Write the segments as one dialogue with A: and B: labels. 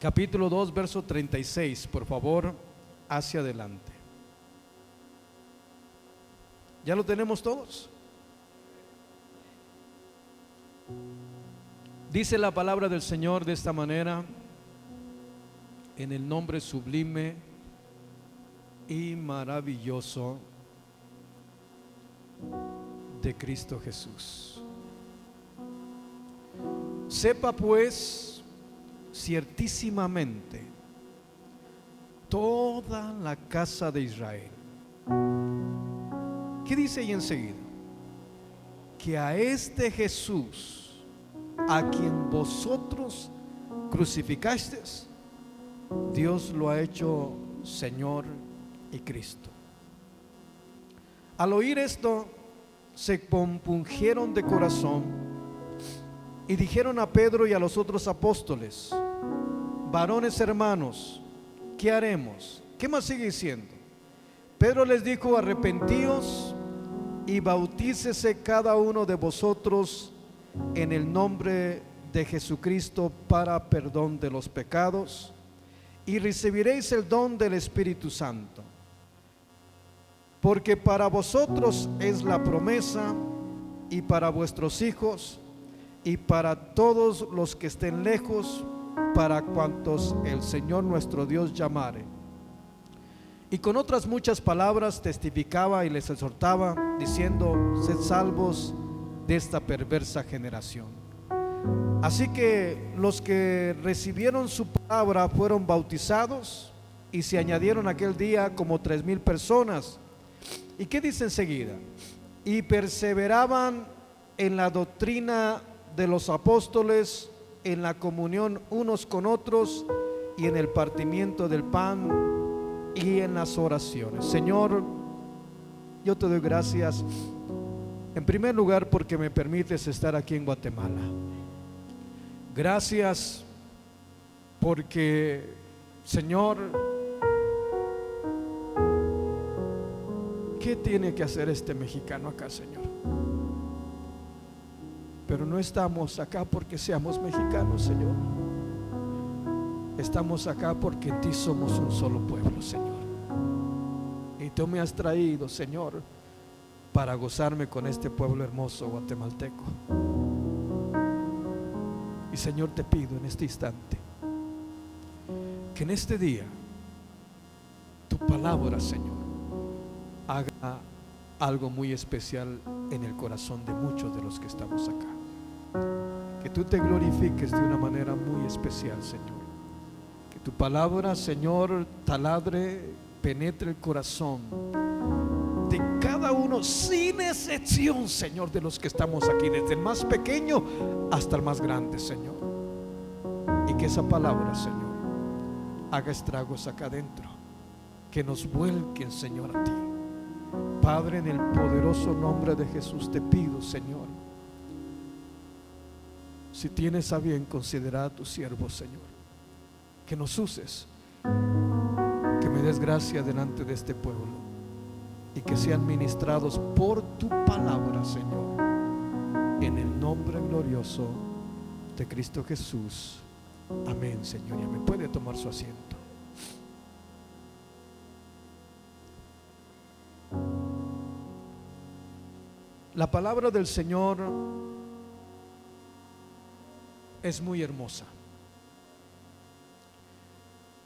A: capítulo 2, verso 36, por favor, hacia adelante. ¿Ya lo tenemos todos? Dice la palabra del Señor de esta manera, en el nombre sublime y maravilloso de Cristo Jesús. Sepa pues ciertísimamente toda la casa de Israel. ¿Qué dice ahí enseguida? Que a este Jesús, a quien vosotros crucificasteis, Dios lo ha hecho Señor y Cristo. Al oír esto, se compungieron de corazón y dijeron a Pedro y a los otros apóstoles: varones hermanos, ¿qué haremos? ¿Qué más sigue diciendo? Pedro les dijo: arrepentíos y bautícese cada uno de vosotros en el nombre de Jesucristo para perdón de los pecados, y recibiréis el don del Espíritu Santo. Porque para vosotros es la promesa, y para vuestros hijos, y para todos los que estén lejos, para cuantos el Señor nuestro Dios llamare. Y con otras muchas palabras testificaba y les exhortaba, diciendo: sed salvos de esta perversa generación. Así que los que recibieron su palabra fueron bautizados, y se añadieron aquel día como 3,000 personas. ¿Y qué dice enseguida? Y perseveraban en la doctrina de los apóstoles, en la comunión unos con otros, y en el partimiento del pan y en las oraciones. Señor, yo te doy gracias en primer lugar porque me permites estar aquí en Guatemala. Gracias porque, Señor, ¿qué tiene que hacer este mexicano acá, Señor? Pero no estamos acá porque seamos mexicanos, Señor. Estamos acá porque en ti somos un solo pueblo, Señor. Y tú me has traído, Señor, para gozarme con este pueblo hermoso guatemalteco. Y, Señor, te pido en este instante que en este día tu palabra, Señor, haga algo muy especial en el corazón de muchos de los que estamos acá. Que tú te glorifiques de una manera muy especial, Señor. Que tu palabra, Señor, taladre, penetre el corazón de cada uno, sin excepción, Señor, de los que estamos aquí, desde el más pequeño hasta el más grande, Señor. Y que esa palabra, Señor, haga estragos acá adentro, que nos vuelquen, Señor, a ti. Padre, en el poderoso nombre de Jesús te pido, Señor, si tienes a bien considerar a tu siervo, Señor, que nos uses, que me des gracia delante de este pueblo, y que sean ministrados por tu palabra, Señor, en el nombre glorioso de Cristo Jesús. Amén, Señor. Y me puede tomar su asiento. La palabra del Señor es muy hermosa.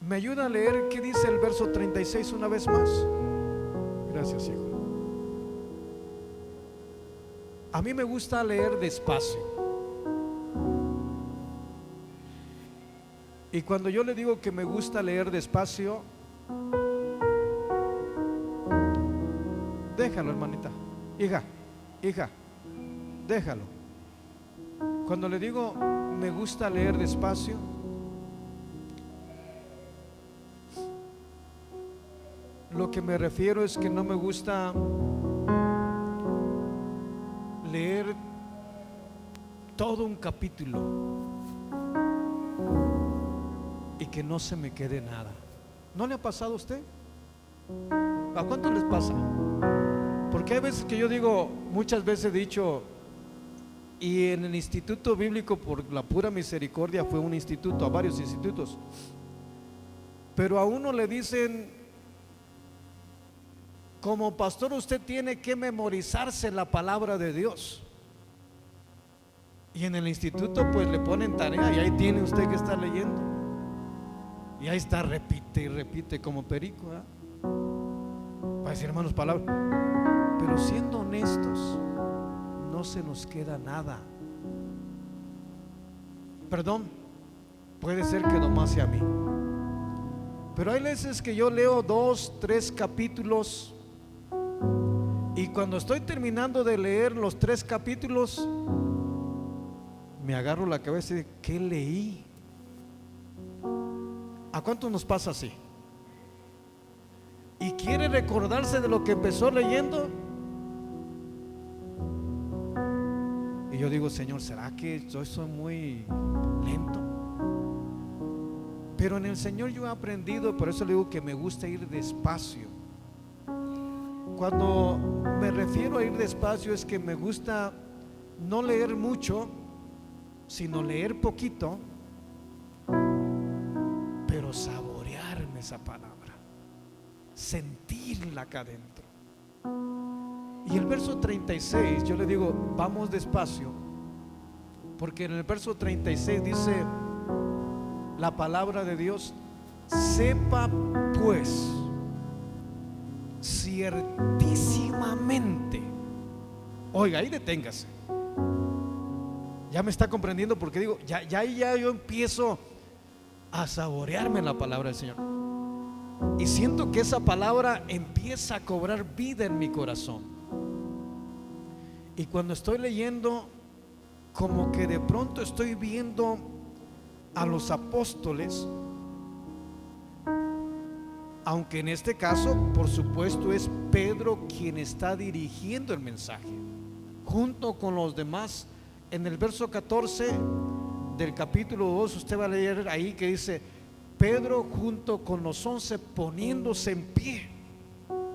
A: ¿Me ayuda a leer qué dice el verso 36 una vez más? Gracias, hijo. A mí me gusta leer despacio. Y cuando yo le digo que me gusta leer despacio, déjalo, hermanita. Hija, déjalo. Cuando le digo me gusta leer despacio, lo que me refiero es que no me gusta leer todo un capítulo y que no se me quede nada. ¿No le ha pasado a usted? ¿A cuántos les pasa? Porque hay veces que yo digo, muchas veces he dicho, Y en el Instituto Bíblico, por la pura misericordia, fue un instituto, a varios institutos. Pero a uno le dicen, como pastor usted tiene que memorizarse la palabra de Dios. Y en el instituto pues le ponen tarea y ahí tiene usted que estar leyendo. Y ahí está, repite y repite como perico, ¿eh? Va a decir, hermanos, palabras. Pero siendo honestos, no se nos queda nada. Perdón, puede ser que nomás sea a mí, pero hay veces que yo leo 2, 3 capítulos y cuando estoy terminando de leer los 3 capítulos me agarro la cabeza y digo, ¿qué leí? ¿A cuántos nos pasa así? Y quiere recordarse de lo que empezó leyendo. Y yo digo, Señor, ¿será que yo soy muy lento? Pero en el Señor yo he aprendido, por eso le digo que me gusta ir despacio. Cuando me refiero a ir despacio es que me gusta no leer mucho, sino leer poquito, pero saborearme esa palabra, sentirla acá adentro. Y el verso 36, yo le digo, vamos despacio, porque en el verso 36 dice la palabra de Dios: sepa pues ciertísimamente. Oiga, ahí deténgase. Ya me está comprendiendo, porque digo, ya yo empiezo a saborearme la palabra del Señor. Y siento que esa palabra empieza a cobrar vida en mi corazón. Y cuando estoy leyendo, como que de pronto estoy viendo a los apóstoles, aunque en este caso, por supuesto, es Pedro quien está dirigiendo el mensaje, junto con los demás. En el verso 14 del capítulo 2, usted va a leer ahí que dice: Pedro junto con los 11 poniéndose en pie.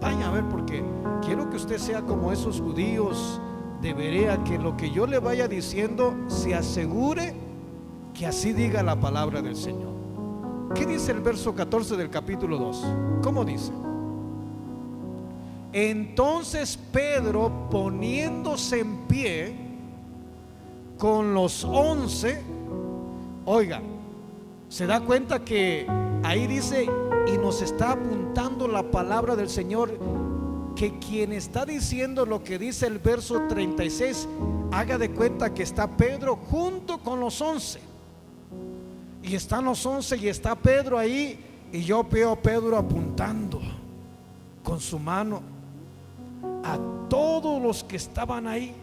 A: Vaya a ver, porque quiero que usted sea como esos judíos de Berea, que lo que yo le vaya diciendo se asegure que así diga la palabra del Señor. ¿Qué dice el verso 14 del capítulo 2? ¿Cómo dice? Entonces Pedro, poniéndose en pie con los 11, oiga, se da cuenta que ahí dice, y nos está apuntando la palabra del Señor, que quien está diciendo lo que dice el verso 36, haga de cuenta que está Pedro junto con los 11, y están los 11 y está Pedro ahí, y yo veo a Pedro apuntando con su mano a todos los que estaban ahí.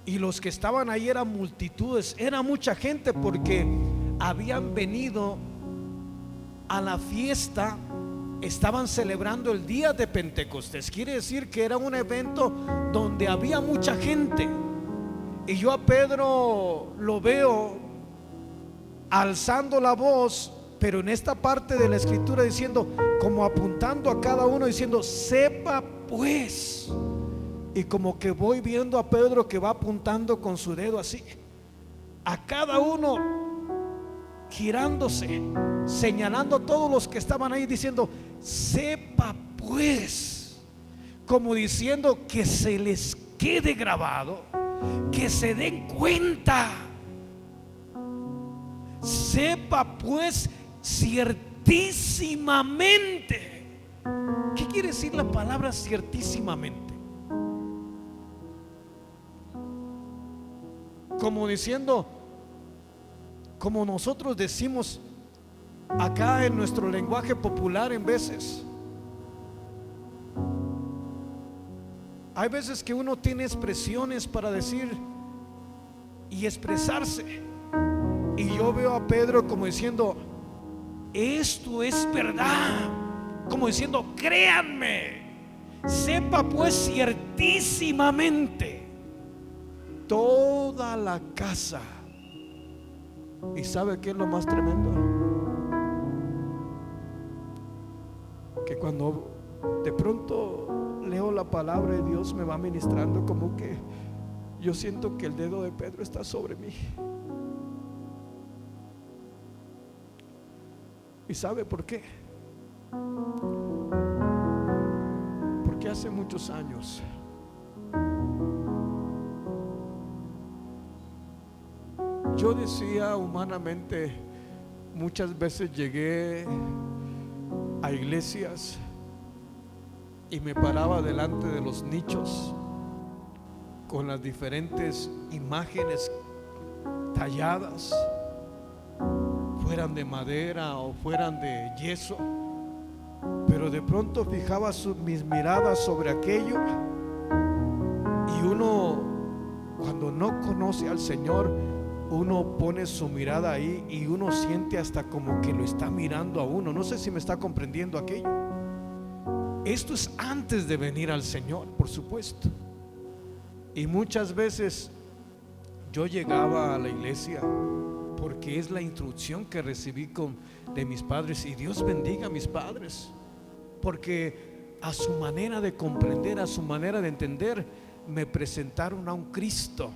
A: Y los que estaban ahí eran multitudes, era mucha gente, porque habían venido a la fiesta. Estaban celebrando el día de Pentecostés. Quiere decir que era un evento donde había mucha gente. Y yo a Pedro lo veo alzando la voz, pero en esta parte de la escritura diciendo, como apuntando a cada uno, diciendo: sepa pues. Y como que voy viendo a Pedro que va apuntando con su dedo así a cada uno, girándose, señalando a todos los que estaban ahí, diciendo: sepa pues, como diciendo que se les quede grabado, que se den cuenta. Sepa pues ciertísimamente. ¿Qué quiere decir la palabra ciertísimamente? Como diciendo, como nosotros decimos acá en nuestro lenguaje popular, en veces hay veces que uno tiene expresiones para decir y expresarse, y yo veo a Pedro como diciendo: esto es verdad, como diciendo: créanme, sepa pues ciertísimamente toda la casa. ¿Y sabe qué es lo más tremendo? Que cuando de pronto leo la palabra de Dios, me va ministrando como que yo siento que el dedo de Pedro está sobre mí. ¿Y sabe por qué? Porque hace muchos años yo decía humanamente, muchas veces llegué a iglesias y me paraba delante de los nichos con las diferentes imágenes talladas, fueran de madera o fueran de yeso, pero de pronto fijaba mis miradas sobre aquello, y uno, cuando no conoce al Señor, uno pone su mirada ahí y uno siente hasta como que lo está mirando a uno. No sé si me está comprendiendo aquello. Esto es antes de venir al Señor, por supuesto. Y muchas veces yo llegaba a la iglesia porque es la instrucción que recibí de mis padres, y Dios bendiga a mis padres, porque a su manera de comprender, a su manera de entender, me presentaron a un Cristo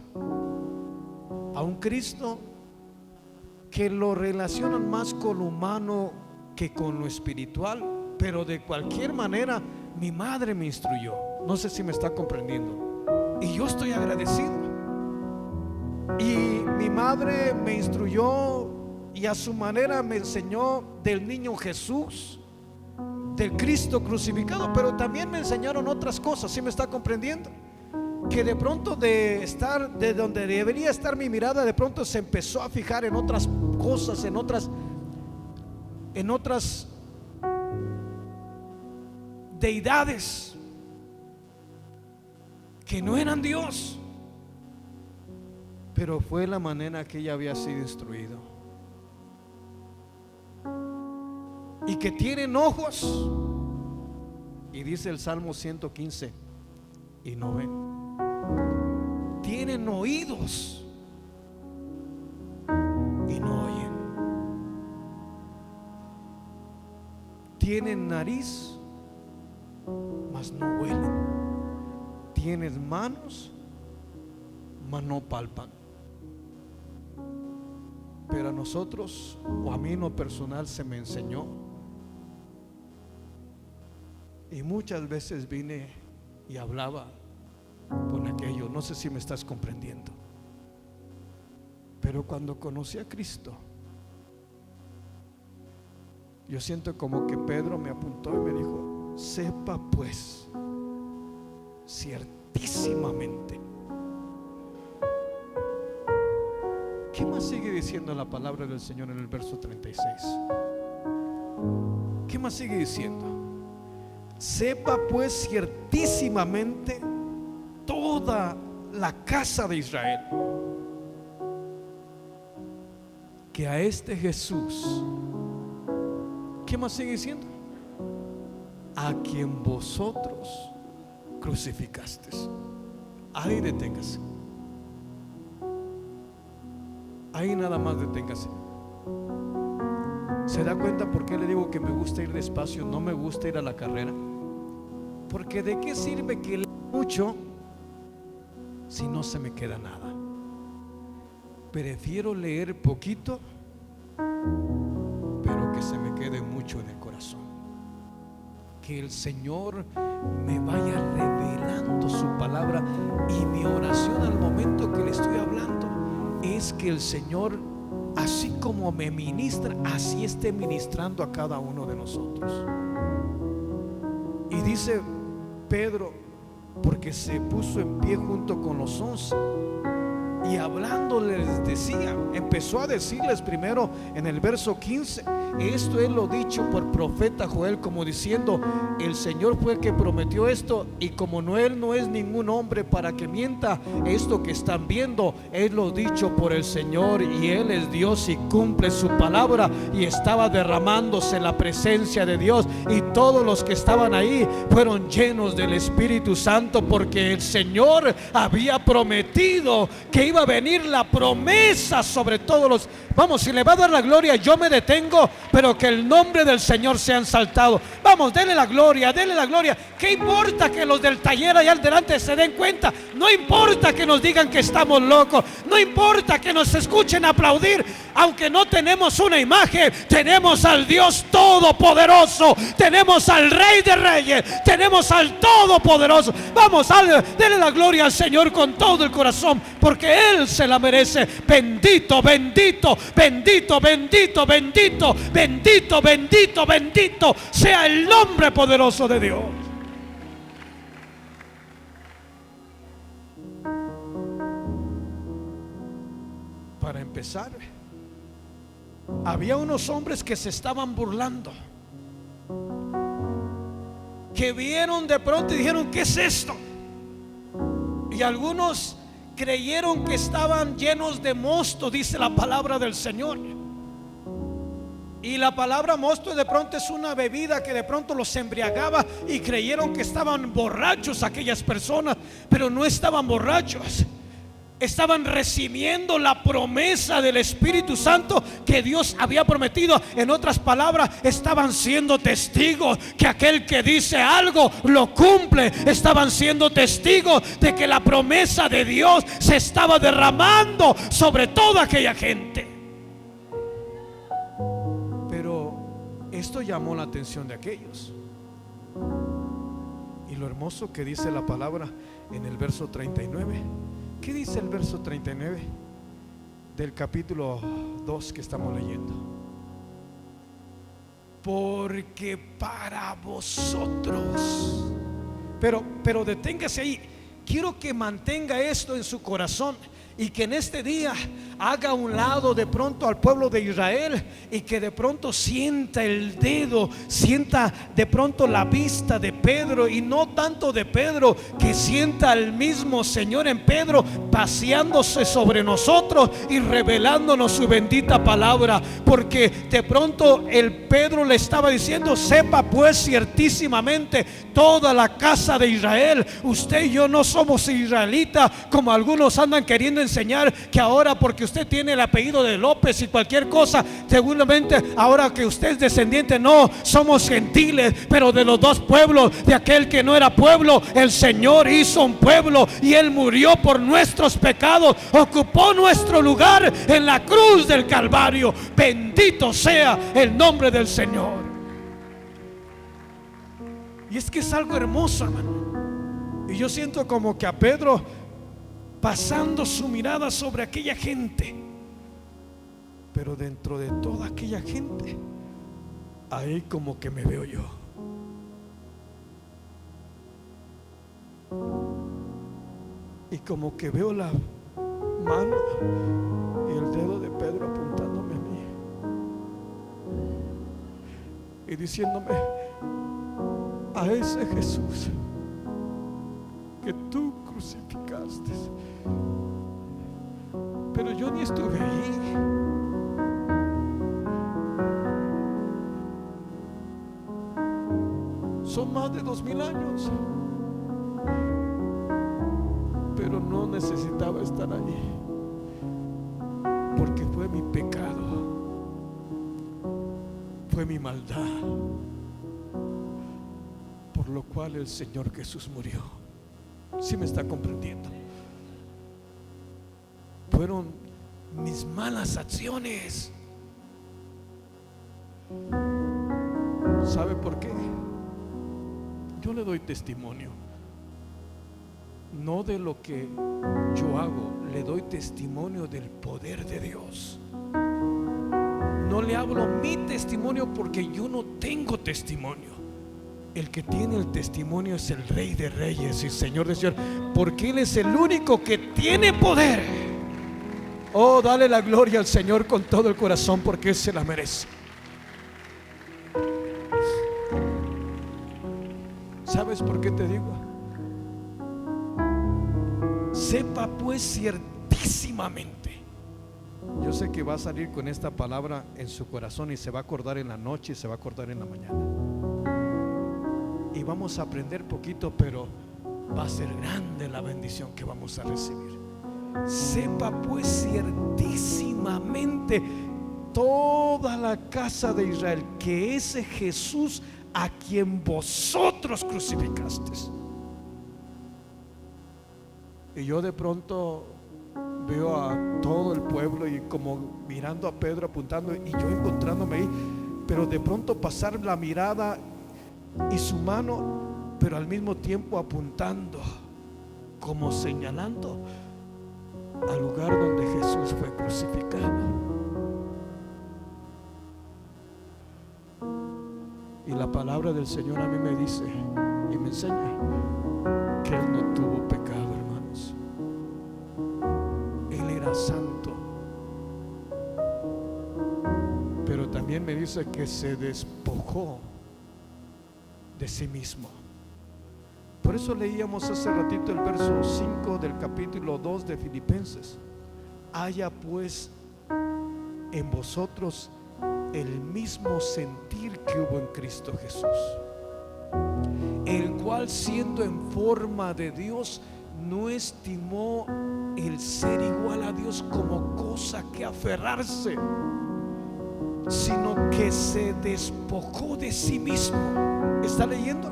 A: que lo relacionan más con lo humano que con lo espiritual, pero de cualquier manera mi madre me instruyó. No sé si me está comprendiendo, y yo estoy agradecido. Y mi madre me instruyó y a su manera me enseñó del niño Jesús, del Cristo crucificado, pero también me enseñaron otras cosas. ¿Sí me está comprendiendo? Que de pronto, de estar de donde debería estar mi mirada, de pronto se empezó a fijar en otras cosas, en otras deidades que no eran Dios. Pero fue la manera que ella había sido instruido. Y que tienen ojos, y dice el Salmo 115, y no ven. Tienen oídos y no oyen. Tienen nariz, mas no huelen. Tienen manos, mas no palpan. Pero a nosotros, o a mí en lo personal, se me enseñó, y muchas veces vine y hablaba con aquello. No sé si me estás comprendiendo. Pero cuando conocí a Cristo, yo siento como que Pedro me apuntó y me dijo: sepa pues ciertísimamente. ¿Qué más sigue diciendo la palabra del Señor en el verso 36? ¿Qué más sigue diciendo? Sepa pues ciertísimamente toda la casa de Israel que a este Jesús, ¿qué más sigue diciendo? A quien vosotros crucificasteis. Ahí deténgase. Ahí nada más deténgase. ¿Se da cuenta por qué le digo que me gusta ir despacio? No me gusta ir a la carrera. Porque ¿de qué sirve que lea mucho si no se me queda nada? Prefiero leer poquito, pero que se me quede mucho en el corazón. Que el Señor me vaya revelando su palabra. Y mi oración al momento que le estoy hablando es que el Señor, así como me ministra, así esté ministrando a cada uno de nosotros. Y dice Pedro, porque se puso en pie junto con los 11, y hablando les decía, empezó a decirles primero en el verso 15: esto es lo dicho por profeta Joel, como diciendo, el Señor fue el que prometió esto, y como Él no es ningún hombre para que mienta, esto que están viendo es lo dicho por el Señor, y Él es Dios y cumple su palabra. Y estaba derramándose la presencia de Dios, y todos los que estaban ahí fueron llenos del Espíritu Santo, porque el Señor había prometido que iba a venir la promesa sobre todos los... Vamos, si le va a dar la gloria, yo me detengo, pero que el nombre del Señor sea exaltado. Vamos, denle la gloria, denle la gloria. ¿Qué importa que los del taller allá adelante se den cuenta? No importa que nos digan que estamos locos, no importa que nos escuchen aplaudir. Aunque no tenemos una imagen, tenemos al Dios Todopoderoso, tenemos al Rey de Reyes, tenemos al Todopoderoso. Vamos, denle la gloria al Señor con todo el corazón, porque Él se la merece. Bendito, bendito, bendito, bendito, bendito, bendito, bendito, bendito sea el nombre poderoso de Dios. Para empezar, había unos hombres que se estaban burlando, que vieron de pronto y dijeron: ¿qué es esto? Y algunos creyeron que estaban llenos de mosto, dice la palabra del Señor. Y la palabra mosto de pronto es una bebida que de pronto los embriagaba, y creyeron que estaban borrachos aquellas personas, pero no estaban borrachos. Estaban recibiendo la promesa del Espíritu Santo que Dios había prometido. En otras palabras, estaban siendo testigos que aquel que dice algo lo cumple. Estaban siendo testigos de que la promesa de Dios se estaba derramando sobre toda aquella gente. Pero esto llamó la atención de aquellos. Y lo hermoso que dice la palabra en el verso 39. ¿Qué dice el verso 39 del capítulo 2 que estamos leyendo? Porque para vosotros. Pero deténgase ahí. Quiero que mantenga esto en su corazón, y que en este día haga a un lado de pronto al pueblo de Israel, y que de pronto sienta el dedo, sienta de pronto la vista de Pedro, y no tanto de Pedro, que sienta al mismo Señor en Pedro paseándose sobre nosotros y revelándonos su bendita palabra. Porque de pronto el Pedro le estaba diciendo: sepa pues ciertísimamente toda la casa de Israel, usted y yo no somos israelitas como algunos andan queriendo enseñar, que ahora porque usted tiene el apellido de López y cualquier cosa, seguramente ahora que usted es descendiente. No, somos gentiles, pero de los dos pueblos. De aquel que no era pueblo, el Señor hizo un pueblo, y Él murió por nuestros pecados, ocupó nuestro lugar en la cruz del Calvario. Bendito sea el nombre del Señor. Y es que es algo hermoso, hermano. Y yo siento como que a Pedro, pasando su mirada sobre aquella gente, pero dentro de toda aquella gente, ahí como que me veo yo. Y como que veo la mano y el dedo de Pedro apuntándome a mí y diciéndome: a ese Jesús que tú crucificaste. Pero yo ni estuve ahí. Son más de 2000 años, pero no necesitaba estar ahí, porque fue mi pecado, fue mi maldad, por lo cual el Señor Jesús murió. ¿Sí me está comprendiendo? Fueron mis malas acciones. ¿Sabe por qué? Yo le doy testimonio, no de lo que yo hago, le doy testimonio del poder de Dios. No le hablo mi testimonio porque yo no tengo testimonio. El que tiene el testimonio es el Rey de Reyes y Señor de Señores, porque Él es el único que tiene poder. Oh, dale la gloria al Señor con todo el corazón, porque Él se la merece. ¿Sabes por qué te digo? Sepa pues ciertísimamente. Yo sé que va a salir con esta palabra en su corazón, y se va a acordar en la noche y se va a acordar en la mañana. Y vamos a aprender poquito, pero va a ser grande la bendición que vamos a recibir. sepa pues ciertísimamente toda la casa de Israel que ese Jesús a quien vosotros crucificasteis. Y yo de pronto veo a todo el pueblo y como mirando a Pedro apuntando y yo encontrándome ahí, pero de pronto pasar la mirada y su mano, pero al mismo tiempo apuntando, como señalando al lugar donde Jesús fue crucificado. Y la palabra del Señor a mí me dice y me enseña que Él no tuvo pecado, hermanos. Él era santo. Pero también me dice que se despojó de sí mismo. Por eso leíamos hace ratito el verso 5 del capítulo 2 de Filipenses. Haya pues en vosotros el mismo sentir que hubo en Cristo Jesús, el cual siendo en forma de Dios no estimó el ser igual a Dios como cosa que aferrarse, sino que se despojó de sí mismo. ¿Está leyendo?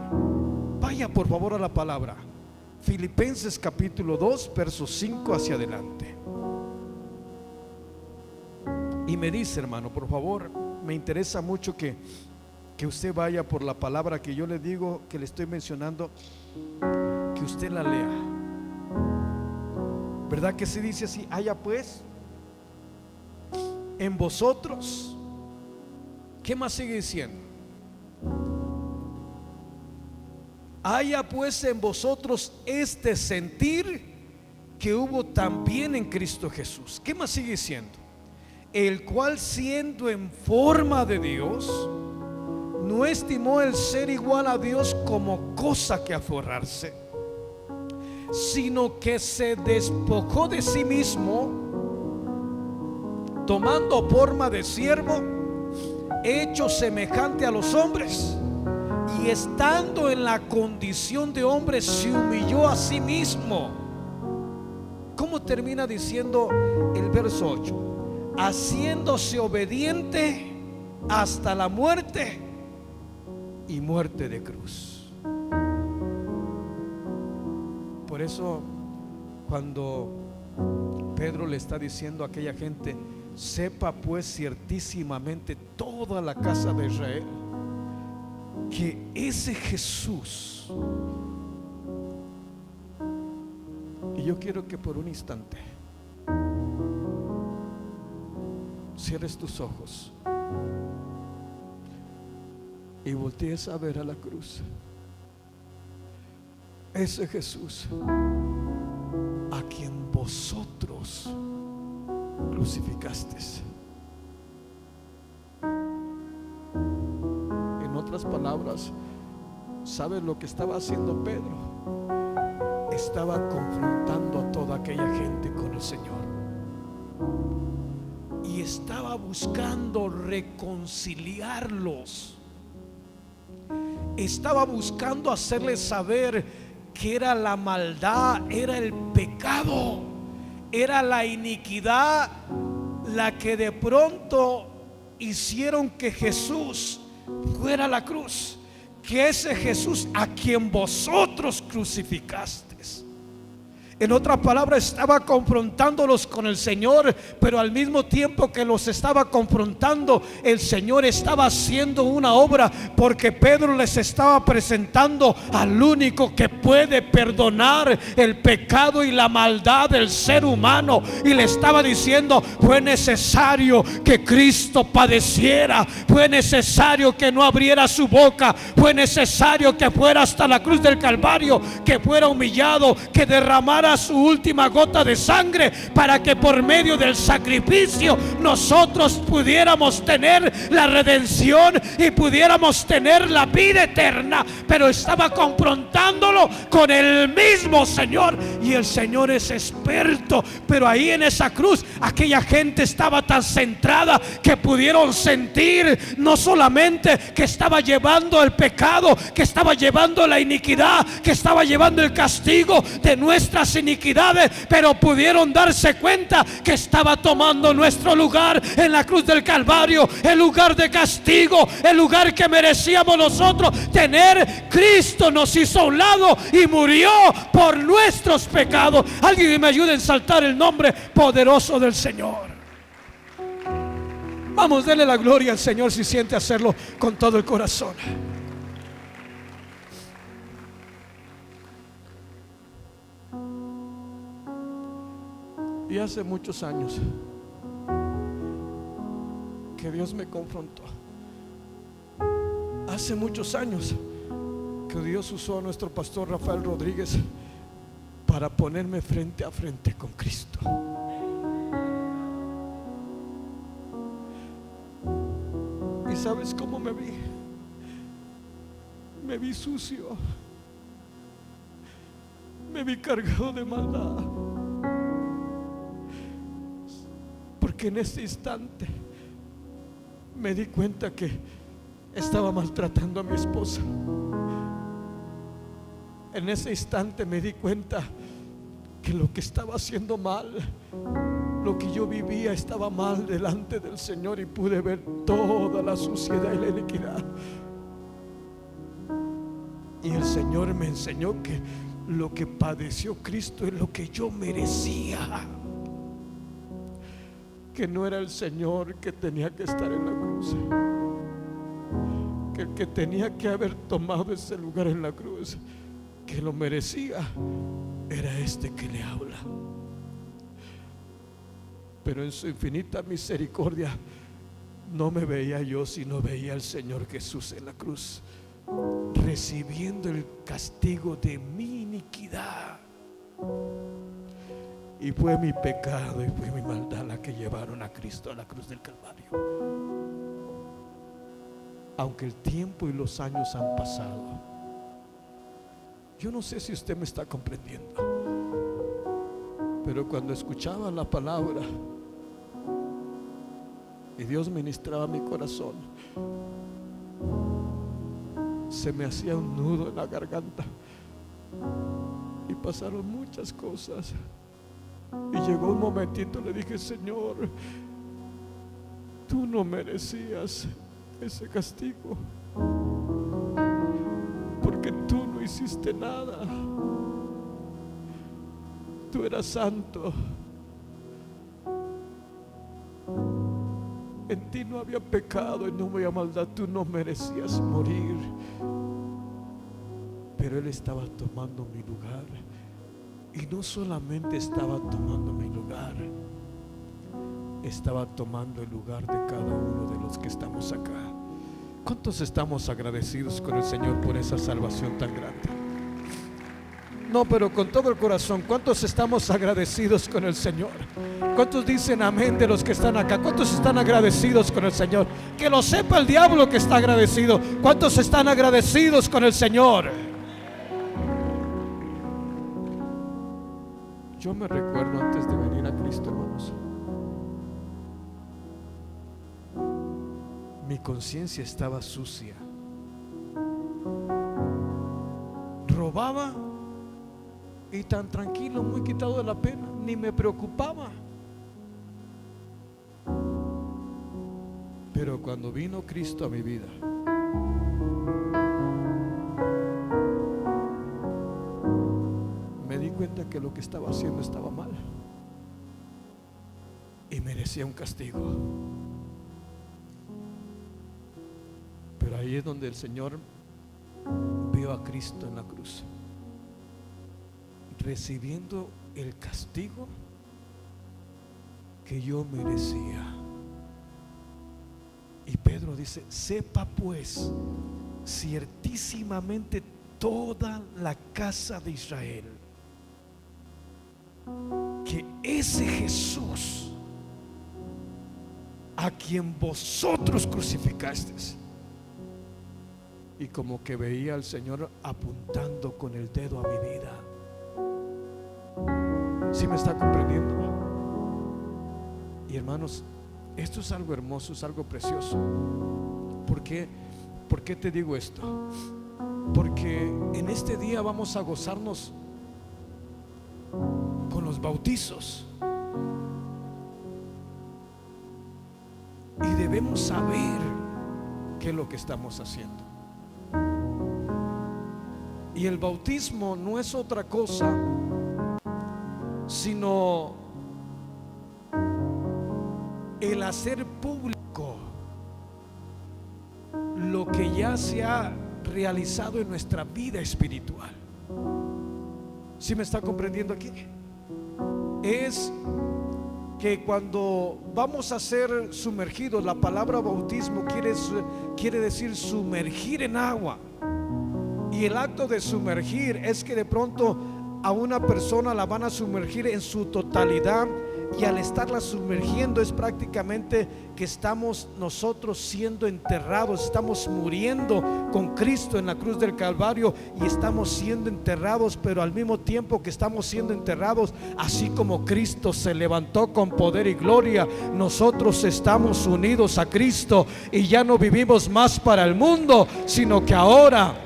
A: Vaya por favor a la palabra. Filipenses capítulo 2 versos 5 hacia adelante. Y me dice, hermano, por favor, me interesa mucho que usted vaya por la palabra que yo le digo, que le estoy mencionando, que usted la lea. ¿Verdad que se dice así? Haya pues en vosotros. ¿Qué más sigue diciendo? Haya pues en vosotros este sentir que hubo también en Cristo Jesús. ¿Qué más sigue diciendo? El cual siendo en forma de Dios no estimó el ser igual a Dios como cosa que aferrarse, sino que se despojó de sí mismo, tomando forma de siervo, hecho semejante a los hombres, y estando en la condición de hombre se humilló a sí mismo. ¿Cómo termina diciendo el verso 8? Haciéndose obediente hasta la muerte y muerte de cruz. Por eso cuando Pedro le está diciendo a aquella gente, sepa pues ciertísimamente toda la casa de Israel que ese Jesús, y yo quiero que por un instante cierres tus ojos y voltees a ver a la cruz. Ese Jesús a quien vosotros crucificasteis. En otras palabras, ¿sabes lo que estaba haciendo Pedro? Estaba confrontando a toda aquella gente con el Señor y estaba buscando reconciliarlos. Estaba buscando hacerles saber que era la maldad, era el pecado, era la iniquidad la que de pronto hicieron que Jesús fuera a la cruz, que ese Jesús a quien vosotros crucificasteis. En otra palabra, estaba confrontándolos con el Señor, pero al mismo tiempo que los estaba confrontando, el Señor estaba haciendo una obra, porque Pedro les estaba presentando al único que puede perdonar el pecado y la maldad del ser humano, y le estaba diciendo: fue necesario que Cristo padeciera, fue necesario que no abriera su boca, fue necesario que fuera hasta la cruz del Calvario, que fuera humillado, que derramara su última gota de sangre, para que por medio del sacrificio nosotros pudiéramos tener la redención y pudiéramos tener la vida eterna. Pero estaba confrontándolo con el mismo Señor, y el Señor es experto. Pero ahí en esa cruz aquella gente estaba tan centrada que pudieron sentir no solamente que estaba llevando el pecado, que estaba llevando la iniquidad, que estaba llevando el castigo de nuestras iniquidades, pero pudieron darse cuenta que estaba tomando nuestro lugar en la cruz del Calvario, el lugar de castigo, el lugar que merecíamos nosotros tener. Cristo nos hizo a un lado y murió por nuestros pecados. Alguien me ayude a exaltar el nombre poderoso del Señor. Vamos, denle la gloria al Señor si siente hacerlo con todo el corazón. Y hace muchos años que Dios me confrontó. Hace muchos años que Dios usó a nuestro pastor Rafael Rodríguez para ponerme frente a frente con Cristo. ¿Y sabes cómo me vi? Me vi sucio, me vi cargado de maldad, porque en ese instante me di cuenta que estaba maltratando a mi esposa. En ese instante me di cuenta que lo que estaba haciendo mal, lo que yo vivía, estaba mal delante del Señor, y pude ver toda la suciedad y la iniquidad. Y el Señor me enseñó que lo que padeció Cristo es lo que yo merecía, que no era el Señor que tenía que estar en la cruz, que el que tenía que haber tomado ese lugar en la cruz, que lo merecía, era este que le habla. Pero en su infinita misericordia no me veía yo, sino veía al Señor Jesús en la cruz, recibiendo el castigo de mi iniquidad. Y fue mi pecado y fue mi maldad la que llevaron a Cristo a la cruz del Calvario. Aunque el tiempo y los años han pasado, yo no sé si usted me está comprendiendo, pero cuando escuchaba la palabra y Dios ministraba mi corazón, se me hacía un nudo en la garganta, y pasaron muchas cosas. Y llegó un momentito, le dije: Señor, tú no merecías ese castigo, porque tú no hiciste nada. Tú eras santo, en ti no había pecado y no había maldad, tú no merecías morir. Pero Él estaba tomando mi lugar. Y no solamente estaba tomando mi lugar, estaba tomando el lugar de cada uno de los que estamos acá. ¿Cuántos estamos agradecidos con el Señor por esa salvación tan grande? No, pero con todo el corazón, ¿cuántos estamos agradecidos con el Señor? ¿Cuántos dicen amén de los que están acá? ¿Cuántos están agradecidos con el Señor? Que lo sepa el diablo que está agradecido. ¿Cuántos están agradecidos con el Señor? Yo me recuerdo antes de venir a Cristo, hermanos, mi conciencia estaba sucia. Robaba y tan tranquilo, muy quitado de la pena, ni me preocupaba. Pero cuando vino Cristo a mi vida, me di cuenta que lo que estaba haciendo estaba mal y merecía un castigo. Pero ahí es donde el Señor vio a Cristo en la cruz, recibiendo el castigo que yo merecía. Y Pedro dice: sepa pues ciertísimamente toda la casa de Israel que ese Jesús a quien vosotros crucificasteis. Y como que veía al Señor apuntando con el dedo a mi vida. ¿Sí me está comprendiendo? Y hermanos, esto es algo hermoso, es algo precioso. ¿Por qué te digo esto? Porque en este día vamos a gozarnos los bautizos. Y debemos saber qué es lo que estamos haciendo. Y el bautismo no es otra cosa sino el hacer público lo que ya se ha realizado en nuestra vida espiritual. ¿Sí me está comprendiendo aquí? Es que cuando vamos a ser sumergidos, la palabra bautismo quiere decir sumergir en agua. Y el acto de sumergir es que de pronto a una persona la van a sumergir en su totalidad, y al estarla sumergiendo es prácticamente que estamos nosotros siendo enterrados, estamos muriendo con Cristo en la cruz del Calvario y estamos siendo enterrados, pero al mismo tiempo que estamos siendo enterrados, así como Cristo se levantó con poder y gloria, nosotros estamos unidos a Cristo y ya no vivimos más para el mundo, sino que ahora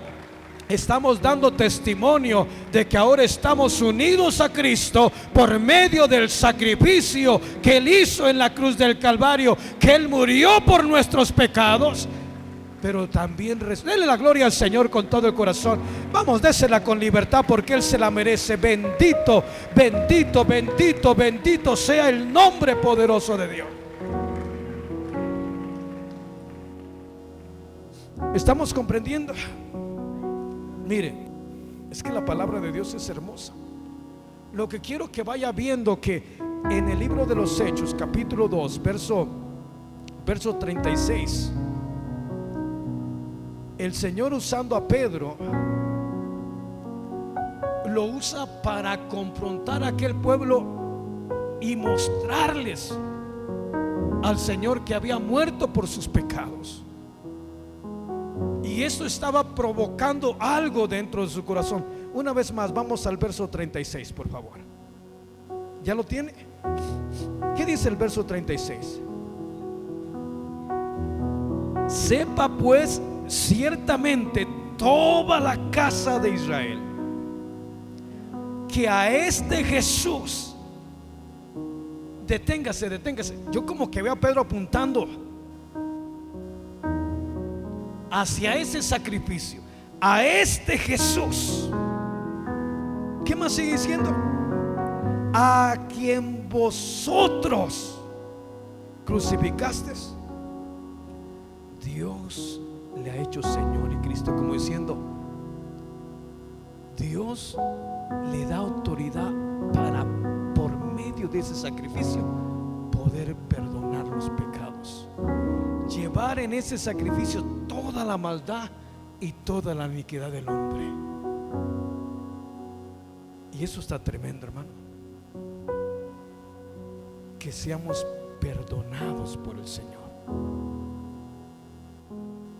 A: estamos dando testimonio de que ahora estamos unidos a Cristo por medio del sacrificio que Él hizo en la cruz del Calvario, que Él murió por nuestros pecados. Pero también denle la gloria al Señor con todo el corazón. Vamos, désela con libertad porque Él se la merece. Bendito, bendito, bendito, bendito sea el nombre poderoso de Dios. ¿Estamos comprendiendo? Mire, es que la palabra de Dios es hermosa. Lo que quiero que vaya viendo que en el libro de los Hechos, capítulo 2, verso 36, el Señor, usando a Pedro, lo usa para confrontar a aquel pueblo y mostrarles al Señor que había muerto por sus pecados. Y eso estaba provocando algo dentro de su corazón. Una vez más, vamos al verso 36, por favor. ¿Ya lo tiene? ¿Qué dice el verso 36? Sepa pues ciertamente toda la casa de Israel que a este Jesús, deténgase. Yo como que veo a Pedro apuntando hacia ese sacrificio, a este Jesús. ¿Qué más sigue diciendo? A quien vosotros crucificasteis, Dios le ha hecho Señor y Cristo. Como diciendo, Dios le da autoridad para, por medio de ese sacrificio, poder perdonar los pecados, llevar en ese sacrificio toda la maldad y toda la iniquidad del hombre. Y eso está tremendo, hermano, que seamos perdonados por el Señor.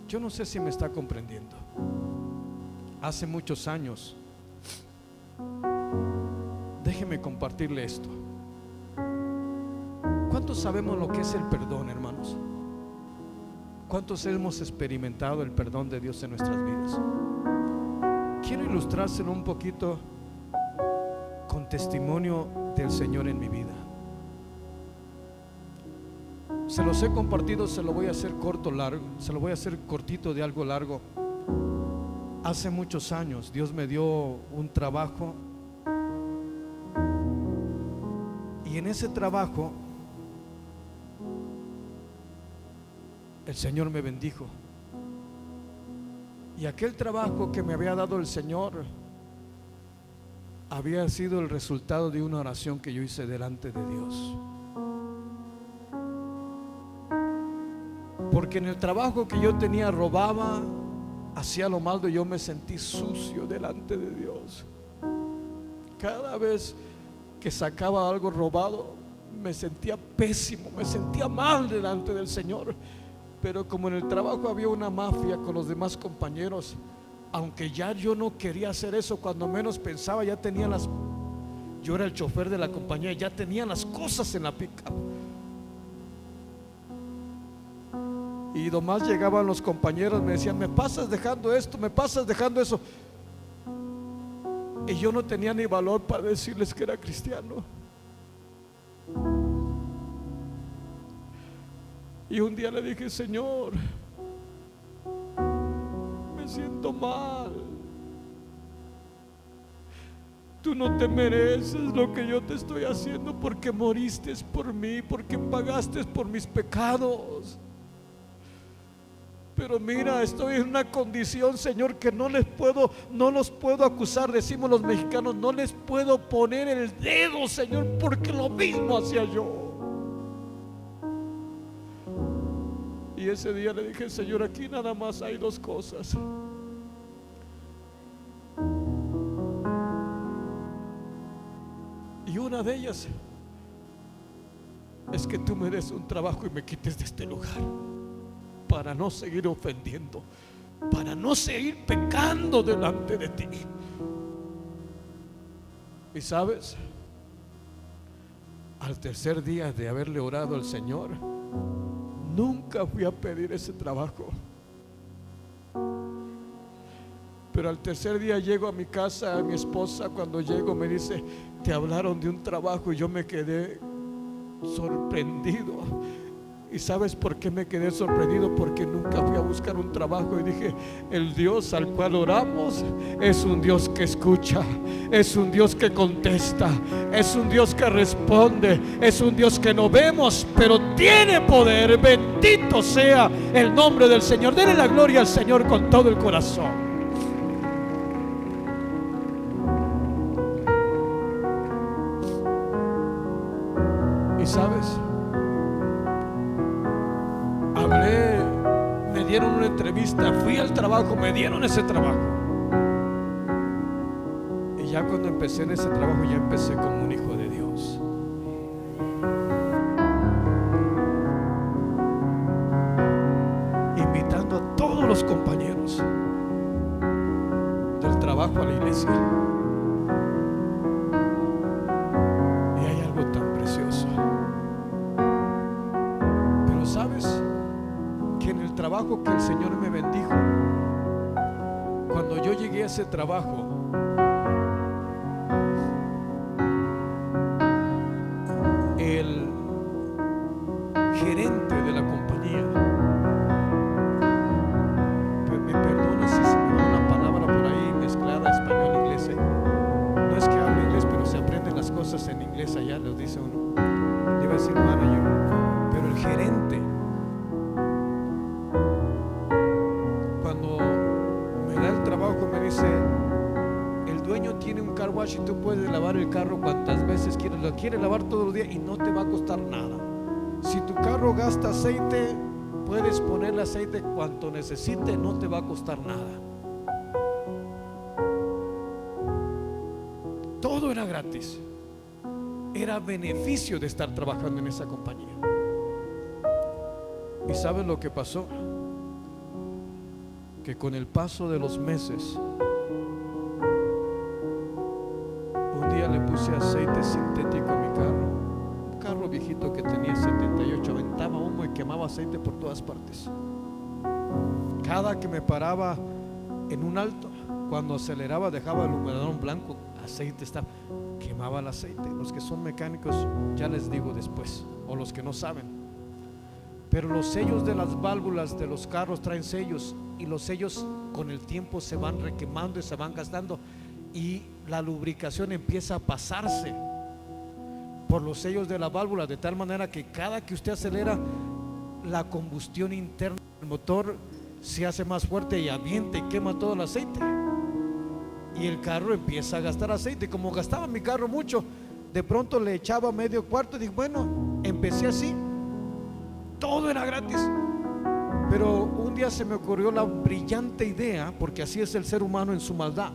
A: Yo no sé si me está comprendiendo. Hace muchos años, déjeme compartirle esto. ¿Cuántos sabemos lo que es el perdón, hermanos? ¿Cuántos hemos experimentado el perdón de Dios en nuestras vidas? Quiero ilustrárselo un poquito con testimonio del Señor en mi vida. Se los he compartido, se lo voy a hacer corto, largo, se lo voy a hacer cortito de algo largo. Hace muchos años Dios me dio un trabajo, y en ese trabajo el Señor me bendijo. Y aquel trabajo que me había dado el Señor había sido el resultado de una oración que yo hice delante de Dios. Porque en el trabajo que yo tenía robaba, hacía lo malo, y yo me sentí sucio delante de Dios. Cada vez que sacaba algo robado me sentía pésimo, me sentía mal delante del Señor. Pero como en el trabajo había una mafia con los demás compañeros, aunque ya yo no quería hacer eso, cuando menos pensaba ya tenía yo era el chofer de la compañía, ya tenía las cosas en la pica. Y nomás llegaban los compañeros, me decían: me pasas dejando esto, me pasas dejando eso. Y yo no tenía ni valor para decirles que era cristiano. Y un día le dije: Señor, me siento mal. Tú no te mereces lo que yo te estoy haciendo, porque moriste por mí, porque pagaste por mis pecados. Pero mira, estoy en una condición, Señor, que no los puedo acusar, decimos los mexicanos, no les puedo poner el dedo, Señor, porque lo mismo hacía yo. Y ese día le dije: Señor, aquí nada más hay dos cosas. Y una de ellas es que tú me des un trabajo y me quites de este lugar, para no seguir ofendiendo, para no seguir pecando delante de ti. Y sabes, al tercer día de haberle orado al Señor, nunca fui a pedir ese trabajo. Pero al tercer día llego a mi casa, a mi esposa, cuando llego me dice: te hablaron de un trabajo. Y yo me quedé sorprendido. ¿Y sabes por qué me quedé sorprendido? Porque nunca fui a buscar un trabajo. Y dije: el Dios al cual oramos es un Dios que escucha, es un Dios que contesta, es un Dios que responde, es un Dios que no vemos, pero tiene poder. Bendito sea el nombre del Señor. Denle la gloria al Señor con todo el corazón. Y sabes, me dieron una entrevista, fui al trabajo, me dieron ese trabajo. Y ya cuando empecé en ese trabajo, ya empecé como un hijo de Dios. Invitando a todos los compañeros del trabajo a la iglesia. Y hay algo tan precioso. Pero sabes que en el trabajo que el Señor me bendijo, cuando yo llegué a ese trabajo, el gerente de la compañía, me perdona si se me va una palabra por ahí mezclada, español, inglés, no es que hablo inglés, pero se aprenden las cosas en inglés allá, lo dice uno. Le iba a decir manager, pero el gerente, cuando me da el trabajo, me dice: el dueño tiene un car wash y tú puedes lavar el carro cuantas veces quieras, lo quiere lavar todos los días y no te va a costar nada. Si tu carro gasta aceite, puedes ponerle aceite cuanto necesite, no te va a costar nada. Todo era gratis. Era beneficio de estar trabajando en esa compañía. ¿Y sabes lo que pasó? Que con el paso de los meses, un día le puse aceite sintético a mi carro, un carro viejito que tenía 78, aventaba humo y quemaba aceite por todas partes. Cada que me paraba en un alto, cuando aceleraba dejaba el humerador blanco, aceite estaba, quemaba el aceite. Los que son mecánicos ya les digo después, o los que no saben, pero los sellos de las válvulas de los carros traen sellos, y los sellos con el tiempo se van requemando y se van gastando, y la lubricación empieza a pasarse por los sellos de la válvula, de tal manera que cada que usted acelera, la combustión interna del motor se hace más fuerte y avienta y quema todo el aceite, y el carro empieza a gastar aceite. Como gastaba mi carro mucho, de pronto le echaba medio cuarto y dije: bueno, empecé así, todo era gratis. Pero un día se me ocurrió la brillante idea, porque así es el ser humano en su maldad,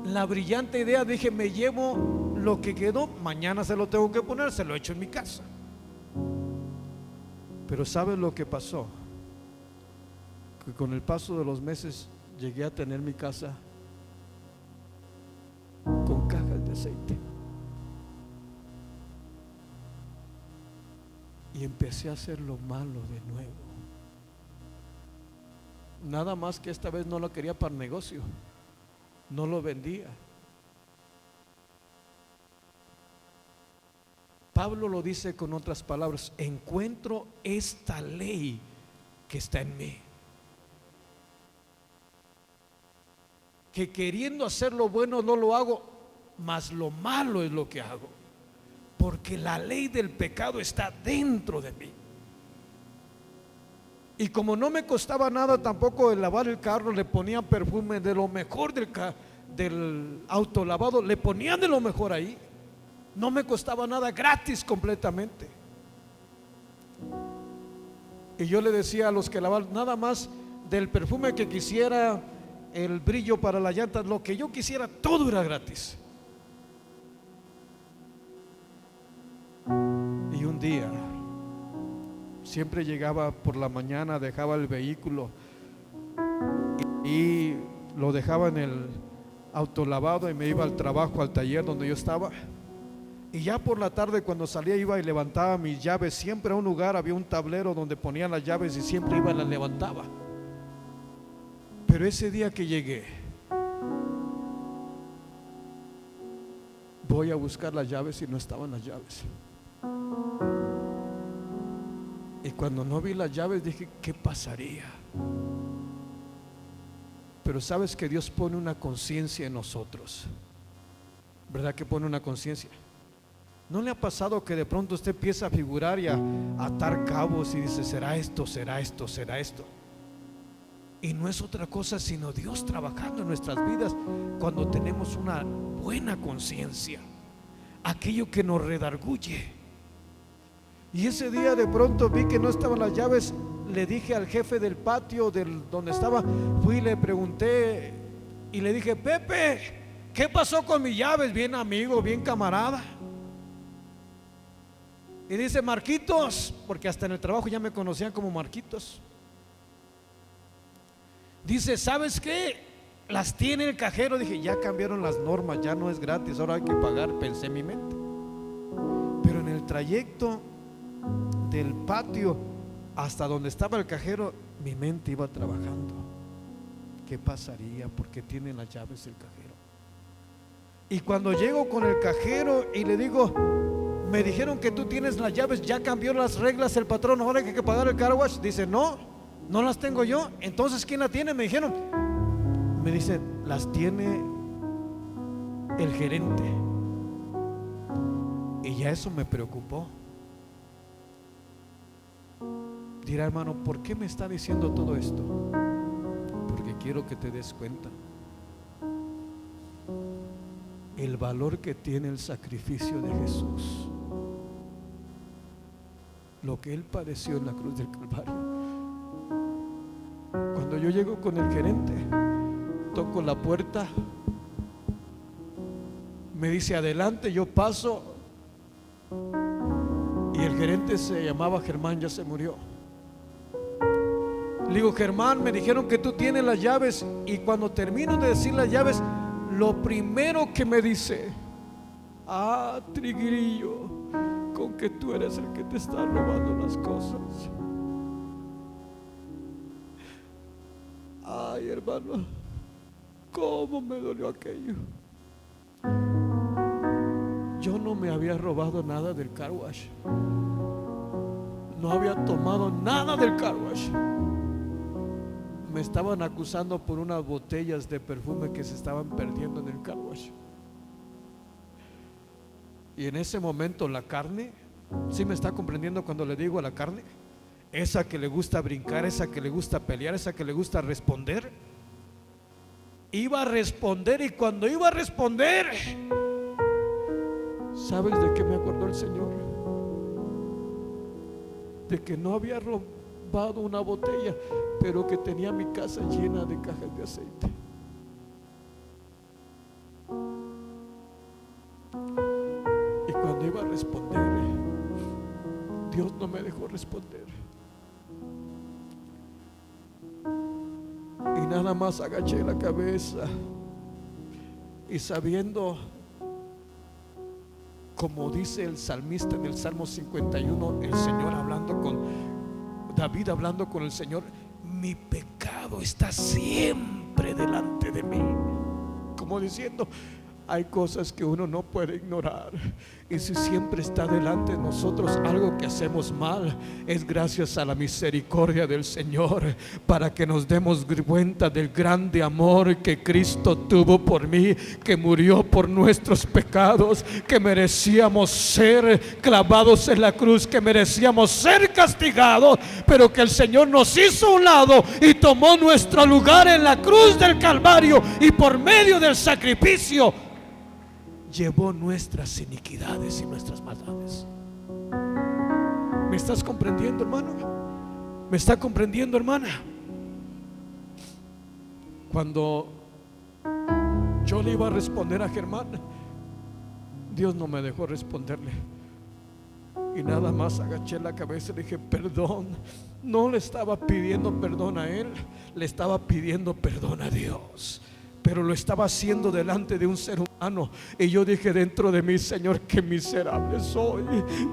A: la brillante idea, dije: me llevo lo que quedó, mañana se lo tengo que poner, se lo echo en mi casa. Pero ¿sabes lo que pasó? Que con el paso de los meses llegué a tener mi casa con cajas de aceite, y empecé a hacer lo malo de nuevo. Nada más que esta vez no lo quería para negocio, no lo vendía, Pablo lo dice con otras palabras: encuentro esta ley que está en mí, que queriendo hacer lo bueno no lo hago, mas lo malo es lo que hago, porque la ley del pecado está dentro de mí. Y como no me costaba nada tampoco el lavar el carro, le ponían perfume de lo mejor del autolavado, le ponían de lo mejor ahí. No me costaba nada, gratis completamente. Y yo le decía a los que lavaban, nada más del perfume que quisiera, el brillo para las llantas, lo que yo quisiera, todo era gratis. Y un día, siempre llegaba por la mañana, dejaba el vehículo y lo dejaba en el autolavado y me iba al trabajo, al taller donde yo estaba. Y ya por la tarde, cuando salía, iba y levantaba mis llaves. Siempre a un lugar había un tablero donde ponían las llaves y siempre iba y las levantaba. Pero ese día que llegué, voy a buscar las llaves y no estaban las llaves. Y cuando no vi las llaves dije, ¿qué pasaría? Pero sabes que Dios pone una conciencia en nosotros, ¿verdad que pone una conciencia? ¿No le ha pasado que de pronto usted empieza a figurar y a atar cabos y dice, será esto, será esto, será esto? Y no es otra cosa sino Dios trabajando en nuestras vidas cuando tenemos una buena conciencia, aquello que nos redarguye. Y ese día de pronto vi que no estaban las llaves. Le dije al jefe del patio donde estaba, fui y le pregunté y le dije, Pepe, ¿qué pasó con mis llaves? Bien amigo, bien camarada. Y dice, Marquitos, porque hasta en el trabajo ya me conocían como Marquitos. Dice, ¿sabes qué? Las tiene el cajero. Dije, ya cambiaron las normas, ya no es gratis, ahora hay que pagar, pensé en mi mente. Pero en el trayecto del patio hasta donde estaba el cajero, mi mente iba trabajando. ¿Qué pasaría? ¿Por qué tiene las llaves el cajero? Y cuando llego con el cajero y le digo, me dijeron que tú tienes las llaves, ya cambió las reglas el patrón, ahora hay que pagar el car wash. Dice, no las tengo yo. Entonces, ¿quién la tiene? Me dijeron. Me dice, las tiene el gerente. Y ya eso me preocupó. Dirá, hermano, ¿por qué me está diciendo todo esto? Porque quiero que te des cuenta el valor que tiene el sacrificio de Jesús, lo que Él padeció en la cruz del Calvario. Cuando yo llego con el gerente, toco la puerta, me dice adelante, yo paso, y el gerente se llamaba Germán, ya se murió. Le digo, Germán, me dijeron que tú tienes las llaves. Y cuando termino de decir las llaves, lo primero que me dice, Triguillo, con que tú eres el que te está robando las cosas. Ay, hermano, cómo me dolió aquello. Yo no me había robado nada del car wash, no había tomado nada del car wash. Me estaban acusando por unas botellas de perfume que se estaban perdiendo en el car wash. Y en ese momento la carne, ¿sí me está comprendiendo cuando le digo a la carne? Esa que le gusta brincar, esa que le gusta pelear, esa que le gusta responder, iba a responder. Y cuando iba a responder, ¿sabes de qué me acordó el Señor? De que no había robado una botella, pero que tenía mi casa llena de cajas de aceite. Y cuando iba a responder, Dios no me dejó responder. Y nada más agaché la cabeza y sabiendo, como dice el salmista en el Salmo 51, el Señor hablando con David, hablando con el Señor, mi pecado está siempre delante de mí, como diciendo, Hay cosas que uno no puede ignorar. Y si siempre está delante de nosotros algo que hacemos mal, es gracias a la misericordia del Señor, para que nos demos cuenta del grande amor que Cristo tuvo por mí, que murió por nuestros pecados, que merecíamos ser clavados en la cruz, que merecíamos ser castigados, pero que el Señor nos hizo a un lado y tomó nuestro lugar en la cruz del Calvario, y por medio del sacrificio llevó nuestras iniquidades y nuestras maldades. ¿Me estás comprendiendo, hermano? ¿Me está comprendiendo, hermana? Cuando yo le iba a responder a Germán, Dios no me dejó responderle, y nada más agaché la cabeza y le dije perdón. No le estaba pidiendo perdón a él, le estaba pidiendo perdón a Dios, pero lo estaba haciendo delante de un ser humano. Y yo dije dentro de mí: Señor, qué miserable soy.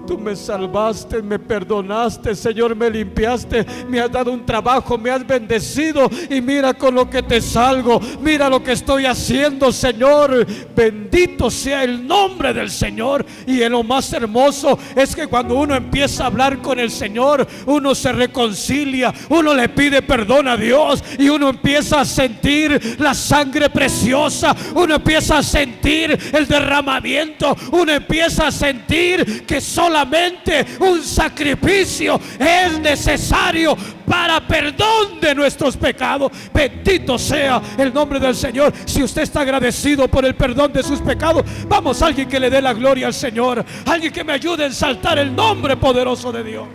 A: Tú me salvaste, me perdonaste, Señor, me limpiaste, me has dado un trabajo, me has bendecido, y mira con lo que te salgo, mira lo que estoy haciendo, Señor. Bendito sea el nombre del Señor. Y lo más hermoso es que cuando uno empieza a hablar con el Señor, uno se reconcilia, uno le pide perdón a Dios, y uno empieza a sentir la sangre preciosa, uno empieza a sentir el derramamiento, uno empieza a sentir que solamente un sacrificio es necesario para perdón de nuestros pecados. Bendito sea el nombre del Señor. Si usted está agradecido por el perdón de sus pecados, vamos, alguien que le dé la gloria al Señor, alguien que me ayude a exaltar el nombre poderoso de Dios.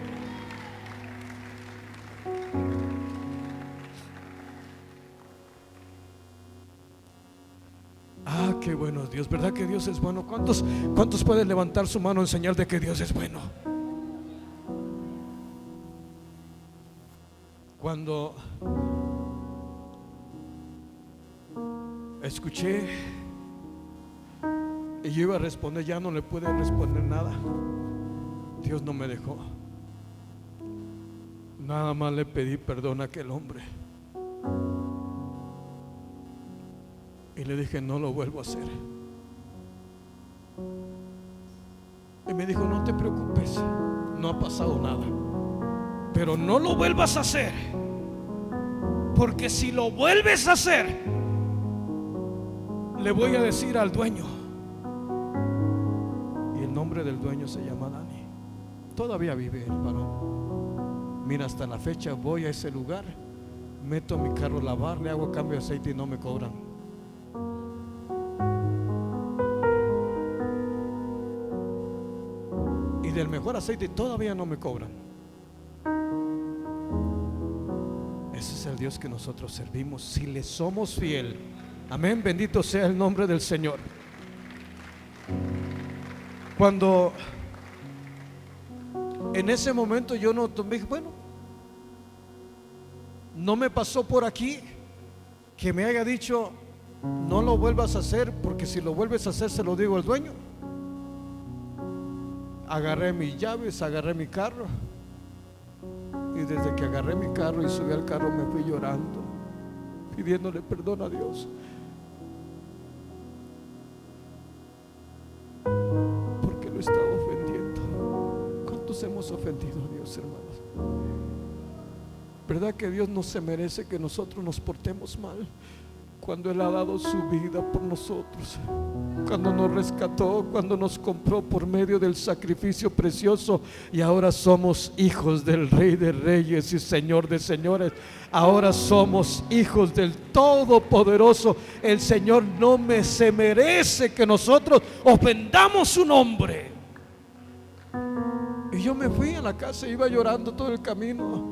A: Ah, qué bueno Dios, ¿verdad que Dios es bueno? ¿Cuántos pueden levantar su mano en señal de que Dios es bueno? Cuando escuché y yo iba a responder, ya no le pude responder nada. Dios no me dejó. Nada más le pedí perdón a aquel hombre y le dije: no lo vuelvo a hacer. Y me dijo: no te preocupes, no ha pasado nada, pero no lo vuelvas a hacer, porque si lo vuelves a hacer, le voy a decir al dueño. Y el nombre del dueño se llama Dani. Todavía vive el varón. Mira, hasta la fecha voy a ese lugar, meto mi carro a lavar, le hago cambio de aceite y no me cobran. Y del mejor aceite todavía no me cobran. Ese es el Dios que nosotros servimos, si le somos fiel. Amén, bendito sea el nombre del Señor. Cuando en ese momento yo no tomé, bueno, no me pasó por aquí que me haya dicho: no lo vuelvas a hacer, porque si lo vuelves a hacer se lo digo al dueño. Agarré mis llaves, agarré mi carro, y desde que agarré mi carro y subí al carro me fui llorando, pidiéndole perdón a Dios, porque lo estaba ofendiendo. ¿Cuántos hemos ofendido a Dios, hermanos? ¿Verdad que Dios no se merece que nosotros nos portemos mal? Cuando Él ha dado su vida por nosotros, cuando nos rescató, cuando nos compró por medio del sacrificio precioso, y ahora somos hijos del Rey de Reyes y Señor de Señores. Ahora somos hijos del Todopoderoso. El Señor no se merece que nosotros ofendamos su nombre. Y yo me fui a la casa, iba llorando todo el camino,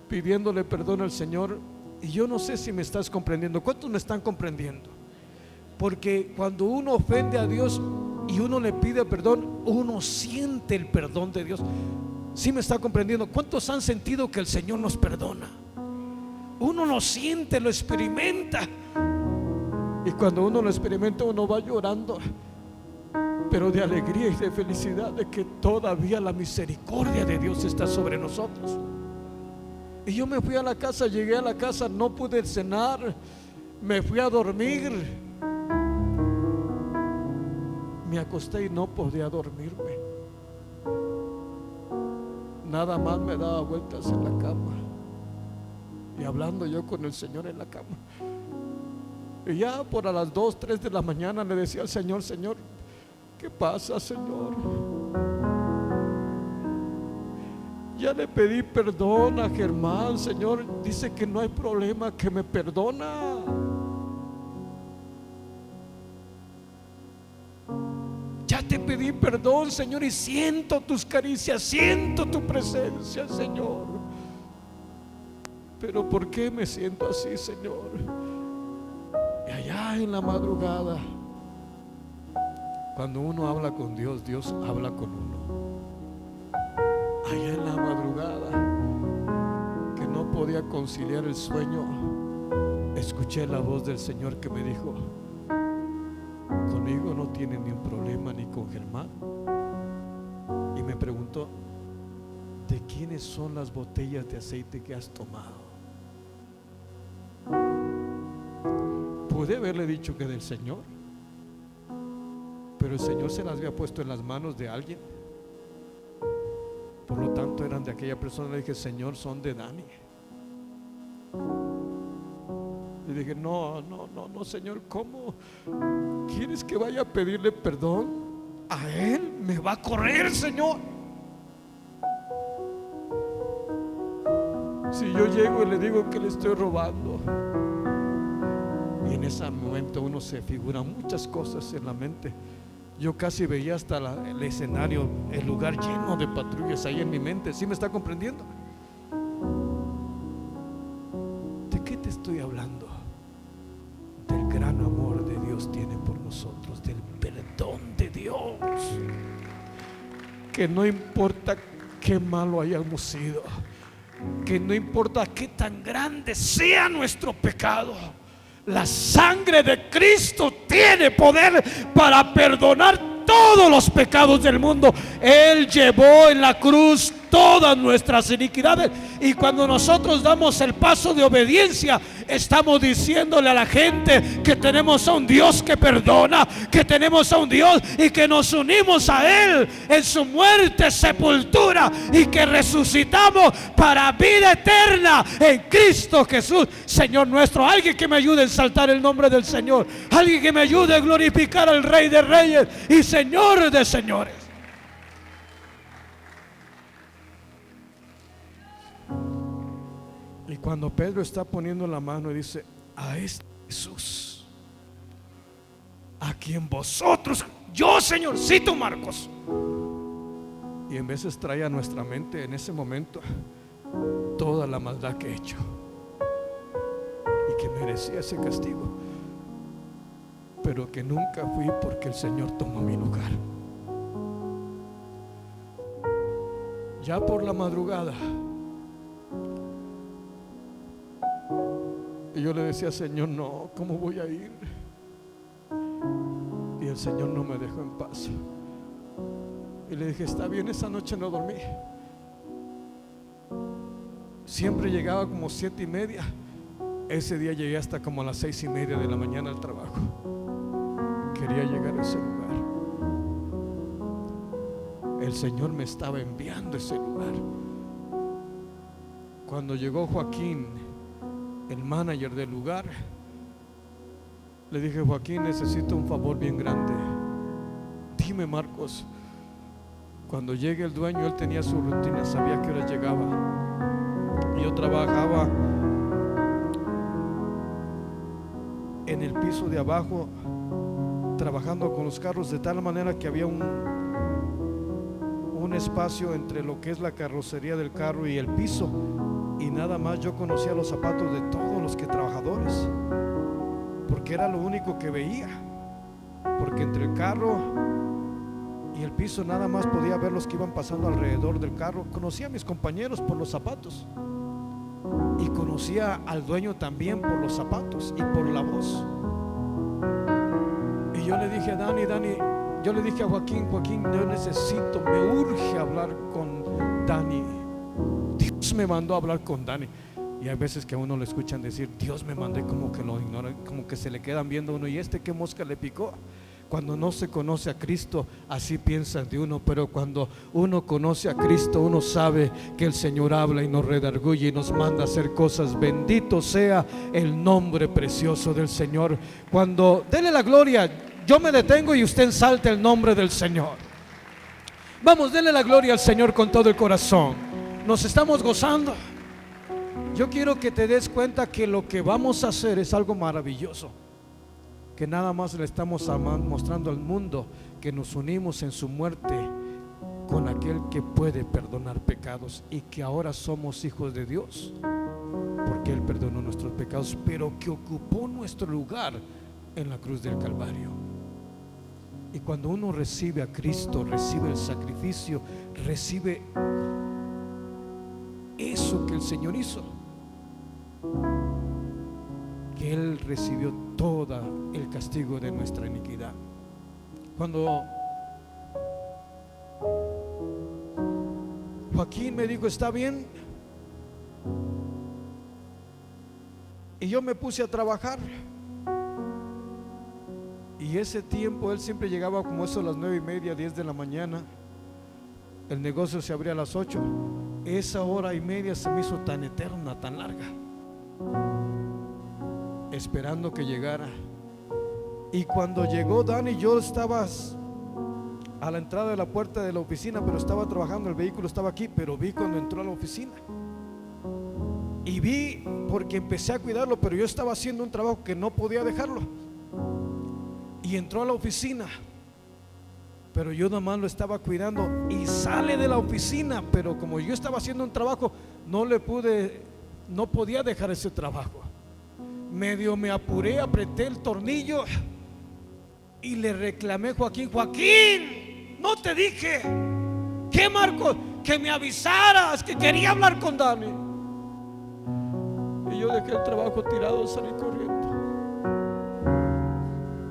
A: pidiéndole perdón al Señor. Y yo no sé si me estás comprendiendo. ¿Cuántos me están comprendiendo? Porque cuando uno ofende a Dios y uno le pide perdón, uno siente el perdón de Dios. ¿Sí me está comprendiendo? ¿Cuántos han sentido que el Señor nos perdona? Uno lo siente, lo experimenta. Y cuando uno lo experimenta, uno va llorando, pero de alegría y de felicidad de que todavía la misericordia de Dios está sobre nosotros. Y yo me fui a la casa, llegué a la casa, no pude cenar, me fui a dormir. me acosté y no podía dormirme. Nada más me daba vueltas en la cama y hablando yo con el Señor en la cama. Y ya por a las 2, 3 de la mañana le decía al Señor: Señor, ¿qué pasa, Señor? Ya le pedí perdón a Germán, Señor, dice que no hay problema, que me perdona. Ya te pedí perdón, Señor, y siento tus caricias, siento tu presencia, Señor. Pero ¿por qué me siento así, Señor? Y allá en la madrugada, cuando uno habla con Dios, Dios habla con uno. Allá en la madrugada, que no podía conciliar el sueño, escuché la voz del Señor que me dijo: conmigo no tiene ni un problema, ni con Germán. Y me preguntó: ¿de quiénes son las botellas de aceite que has tomado? Pude haberle dicho que del Señor, pero el Señor se las había puesto en las manos de alguien. Por lo tanto eran de aquella persona. Le dije: Señor, son de Dani. Le dije: no, Señor, ¿cómo quieres que vaya a pedirle perdón a él? Me va a correr, Señor. Si yo llego y le digo que le estoy robando. Y en ese momento uno se figura muchas cosas en la mente. Yo casi veía hasta el escenario, el lugar lleno de patrullas ahí en mi mente. ¿Sí me está comprendiendo? ¿De qué te estoy hablando? Del gran amor de Dios tiene por nosotros, del perdón de Dios, que no importa qué malo hayamos sido, que no importa qué tan grande sea nuestro pecado, la sangre de Cristo tiene poder para perdonar todos los pecados del mundo. Él llevó en la cruz todas nuestras iniquidades. Y cuando nosotros damos el paso de obediencia, estamos diciéndole a la gente que tenemos a un Dios que perdona, que tenemos a un Dios y que nos unimos a Él en su muerte, sepultura, y que resucitamos para vida eterna en Cristo Jesús, Señor nuestro. Alguien que me ayude a exaltar el nombre del Señor, alguien que me ayude a glorificar al Rey de Reyes y Señor de Señores. Y cuando Pedro está poniendo la mano y dice: a este Jesús, a quien vosotros, yo, Señorcito Marcos. Y en veces trae a nuestra mente en ese momento toda la maldad que he hecho y que merecía ese castigo, pero que nunca fui porque el Señor tomó mi lugar. Ya por la madrugada, y yo le decía: Señor, no, ¿cómo voy a ir? Y el Señor no me dejó en paz. Y le dije: está bien, esa noche no dormí. Siempre llegaba como 7:30. Ese día llegué hasta como a las 6:30 de la mañana al trabajo. Quería llegar a ese lugar. El Señor me estaba enviando a ese lugar. Cuando llegó Joaquín, el manager del lugar, le dije: Joaquín, necesito un favor bien grande. Dime, Marcos. Cuando llegue el dueño, él tenía su rutina, sabía que hora llegaba. Yo trabajaba en el piso de abajo, trabajando con los carros, de tal manera que había un espacio entre lo que es la carrocería del carro y el piso. Y nada más yo conocía los zapatos de todos los que trabajadores, porque era lo único que veía, porque entre el carro y el piso nada más podía ver los que iban pasando alrededor del carro. Conocía a mis compañeros por los zapatos y conocía al dueño también por los zapatos y por la voz. Y yo le dije a Dani, yo le dije a Joaquín, yo necesito, me urge hablar con Dani. Dios me mandó a hablar con Dani. Y hay veces que a uno le escuchan decir: Dios me mandó, como que lo ignoran, como que se le quedan viendo a uno: ¿y este qué mosca le picó? Cuando no se conoce a Cristo, así piensan de uno, pero cuando uno conoce a Cristo, uno sabe que el Señor habla y nos redarguye y nos manda a hacer cosas. Bendito sea el nombre precioso del Señor. Cuando dele la gloria, yo me detengo y usted ensalte el nombre del Señor. Vamos, dele la gloria al Señor con todo el corazón. Nos estamos gozando. Yo quiero que te des cuenta que lo que vamos a hacer es algo maravilloso, que nada más le estamos mostrando al mundo que nos unimos en su muerte con aquel que puede perdonar pecados, y que ahora somos hijos de Dios porque Él perdonó nuestros pecados, pero que ocupó nuestro lugar en la cruz del Calvario. Y cuando uno recibe a Cristo, recibe el sacrificio, recibe eso que el Señor hizo, que Él recibió todo el castigo de nuestra iniquidad. Cuando Joaquín me dijo, está bien, y yo me puse a trabajar, y ese tiempo él siempre llegaba como eso a las 9:30, 10 de la mañana. El negocio se abría a las 8. Esa hora y media se me hizo tan eterna, tan larga, esperando que llegara. Y cuando llegó Dani, yo estaba a la entrada de la puerta de la oficina, pero estaba trabajando, el vehículo estaba aquí, pero vi cuando entró a la oficina. Y vi, porque empecé a cuidarlo, pero yo estaba haciendo un trabajo que no podía dejarlo. Y entró a la oficina, pero yo nomás lo estaba cuidando, y sale de la oficina, pero como yo estaba haciendo un trabajo, no podía dejar ese trabajo. Medio me apuré, apreté el tornillo y le reclamé a Joaquín, Joaquín, no te dije que Marco, que me avisaras que quería hablar con Dani. Y yo dejé el trabajo tirado, salí corriendo.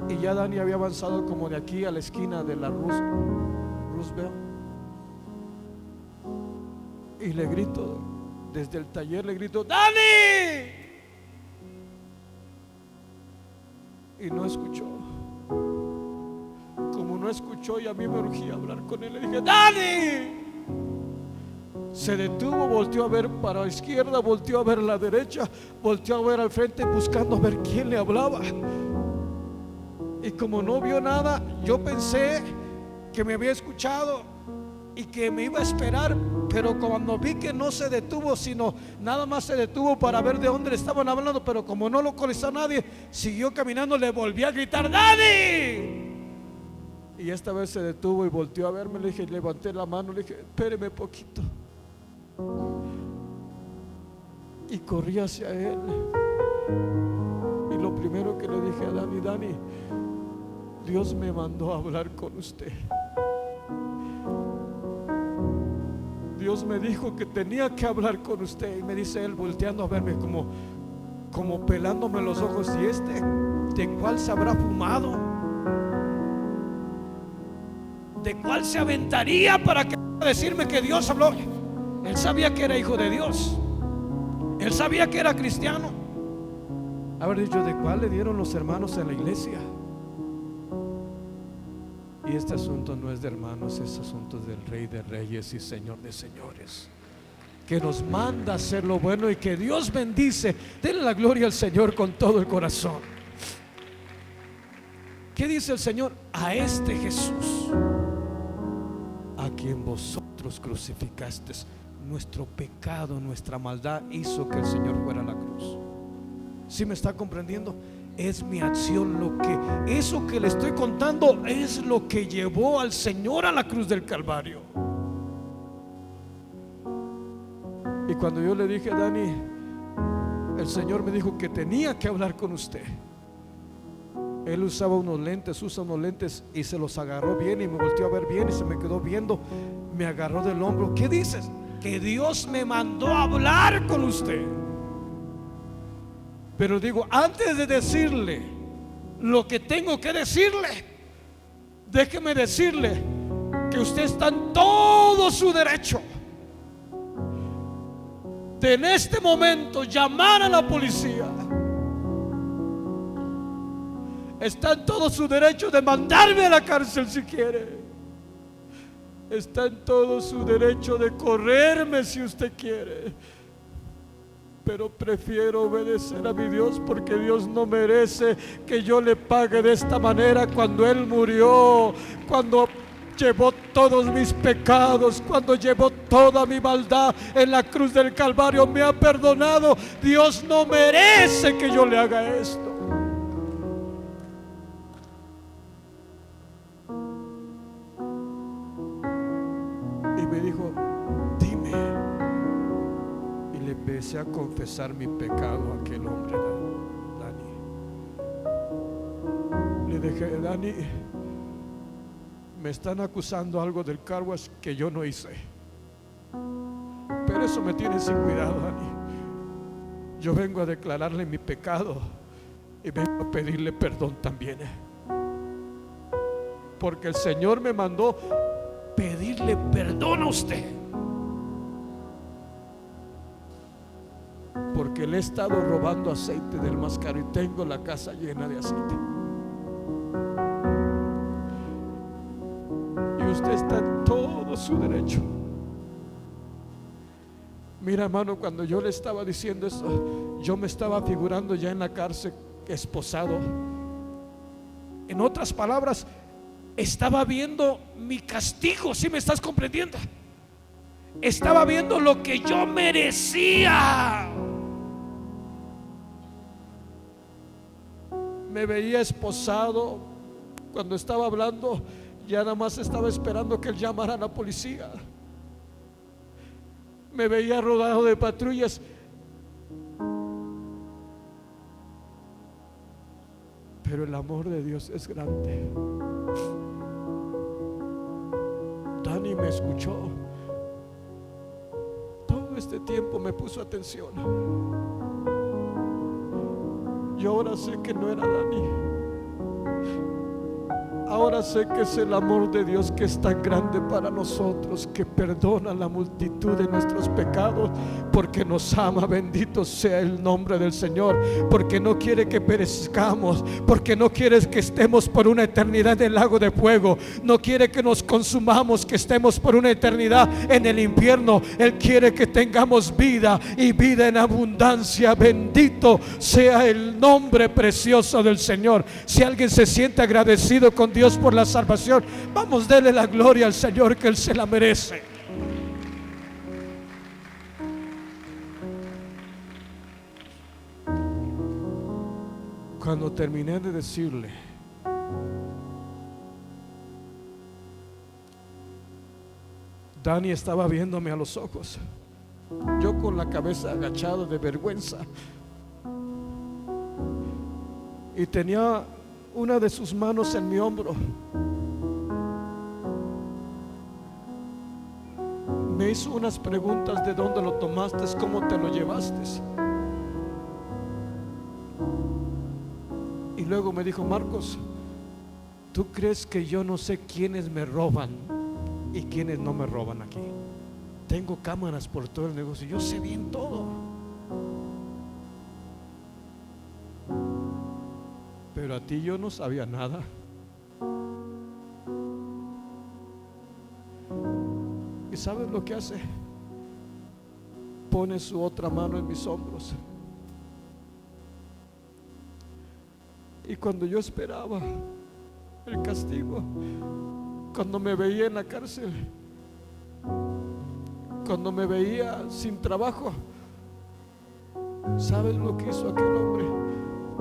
A: Y ya Dani había avanzado como de aquí a la esquina de la Roosevelt. Y le grito, desde el taller le grito, ¡Dani! Y no escuchó. Como no escuchó, y a mí me urgía hablar con él, le dije, ¡Dani! Se detuvo, volteó a ver para la izquierda, volteó a ver a la derecha, volteó a ver al frente, buscando a ver quién le hablaba. Y como no vio nada, yo pensé que me había escuchado y que me iba a esperar. Pero cuando vi que no se detuvo, sino nada más se detuvo para ver de dónde le estaban hablando, pero como no localizó a nadie, siguió caminando, le volví a gritar, ¡Dani! Y esta vez se detuvo y volteó a verme. Le dije, levanté la mano, le dije, espéreme poquito. Y corrí hacia él. Y lo primero que le dije a Dani, Dani, Dios me mandó a hablar con usted. Dios me dijo que tenía que hablar con usted. Y me dice él, volteando a verme como pelándome los ojos, ¿y de cuál se habrá fumado? ¿De cuál se aventaría para que decirme que Dios habló? Él sabía que era hijo de Dios, él sabía que era cristiano. Haber dicho, ¿de cuál le dieron los hermanos en la iglesia? Y este asunto no es de hermanos, es asunto del Rey de Reyes y Señor de Señores, que nos manda a hacer lo bueno y que Dios bendice. Denle la gloria al Señor con todo el corazón. ¿Qué dice el Señor? A este Jesús, a quien vosotros crucificasteis, nuestro pecado, nuestra maldad hizo que el Señor fuera a la cruz. ¿Sí me está comprendiendo? Es mi acción eso que le estoy contando es lo que llevó al Señor a la cruz del Calvario. Y cuando yo le dije, Dani, el Señor me dijo que tenía que hablar con usted. Él usa unos lentes y se los agarró bien y me volteó a ver bien y se me quedó viendo, me agarró del hombro. ¿Qué dices? Que Dios me mandó a hablar con usted. Pero digo, antes de decirle lo que tengo que decirle, déjeme decirle que usted está en todo su derecho de en este momento llamar a la policía. Está en todo su derecho de mandarme a la cárcel si quiere. Está en todo su derecho de correrme si usted quiere. Pero prefiero obedecer a mi Dios, porque Dios no merece que yo le pague de esta manera. Cuando Él murió, cuando llevó todos mis pecados, cuando llevó toda mi maldad en la cruz del Calvario, me ha perdonado. Dios no merece que yo le haga esto. Y me dijo: dime. Y le empecé a confesar mi pecado a aquel hombre, Dani. Le dije: Dani, me están acusando algo del car wash que yo no hice, pero eso me tiene sin cuidado, Dani. Yo vengo a declararle mi pecado y vengo a pedirle perdón también, porque el Señor me mandó pedirle perdón a usted, porque le he estado robando aceite del más caro y tengo la casa llena de aceite. Usted está en todo su derecho. Mira, hermano, cuando yo le estaba diciendo eso, yo me estaba figurando ya en la cárcel, esposado. En otras palabras, estaba viendo mi castigo. ¿Sí me estás comprendiendo? Estaba viendo lo que yo merecía. Me veía esposado. Cuando estaba hablando, ya nada más estaba esperando que él llamara a la policía. Me veía rodeado de patrullas. Pero el amor de Dios es grande. Dani me escuchó. Todo este tiempo me puso atención. Yo ahora sé que no era Dani. Ahora sé que es el amor de Dios que es tan grande para nosotros, que perdona la multitud de nuestros pecados, porque nos ama. Bendito sea el nombre del Señor, porque no quiere que perezcamos, porque no quiere que estemos por una eternidad en el lago de fuego, no quiere que nos consumamos, que estemos por una eternidad en el infierno. Él quiere que tengamos vida y vida en abundancia. Bendito sea el nombre precioso del Señor. Si alguien se siente agradecido con Dios por la salvación, vamos, dele la gloria al Señor, que Él se la merece. Cuando terminé de decirle, Dani estaba viéndome a los ojos, yo con la cabeza agachada de vergüenza, y tenía una de sus manos en mi hombro. Me hizo unas preguntas: ¿de dónde lo tomaste? ¿Cómo te lo llevaste? Y luego me dijo: Marcos, ¿tú crees que yo no sé quiénes me roban y quiénes no me roban aquí? Tengo cámaras por todo el negocio, yo sé bien todo. Pero a ti yo no sabía nada. ¿Y sabes lo que hace? Pone su otra mano en mis hombros. Y cuando yo esperaba el castigo, cuando me veía en la cárcel, cuando me veía sin trabajo, ¿sabes lo que hizo aquel hombre?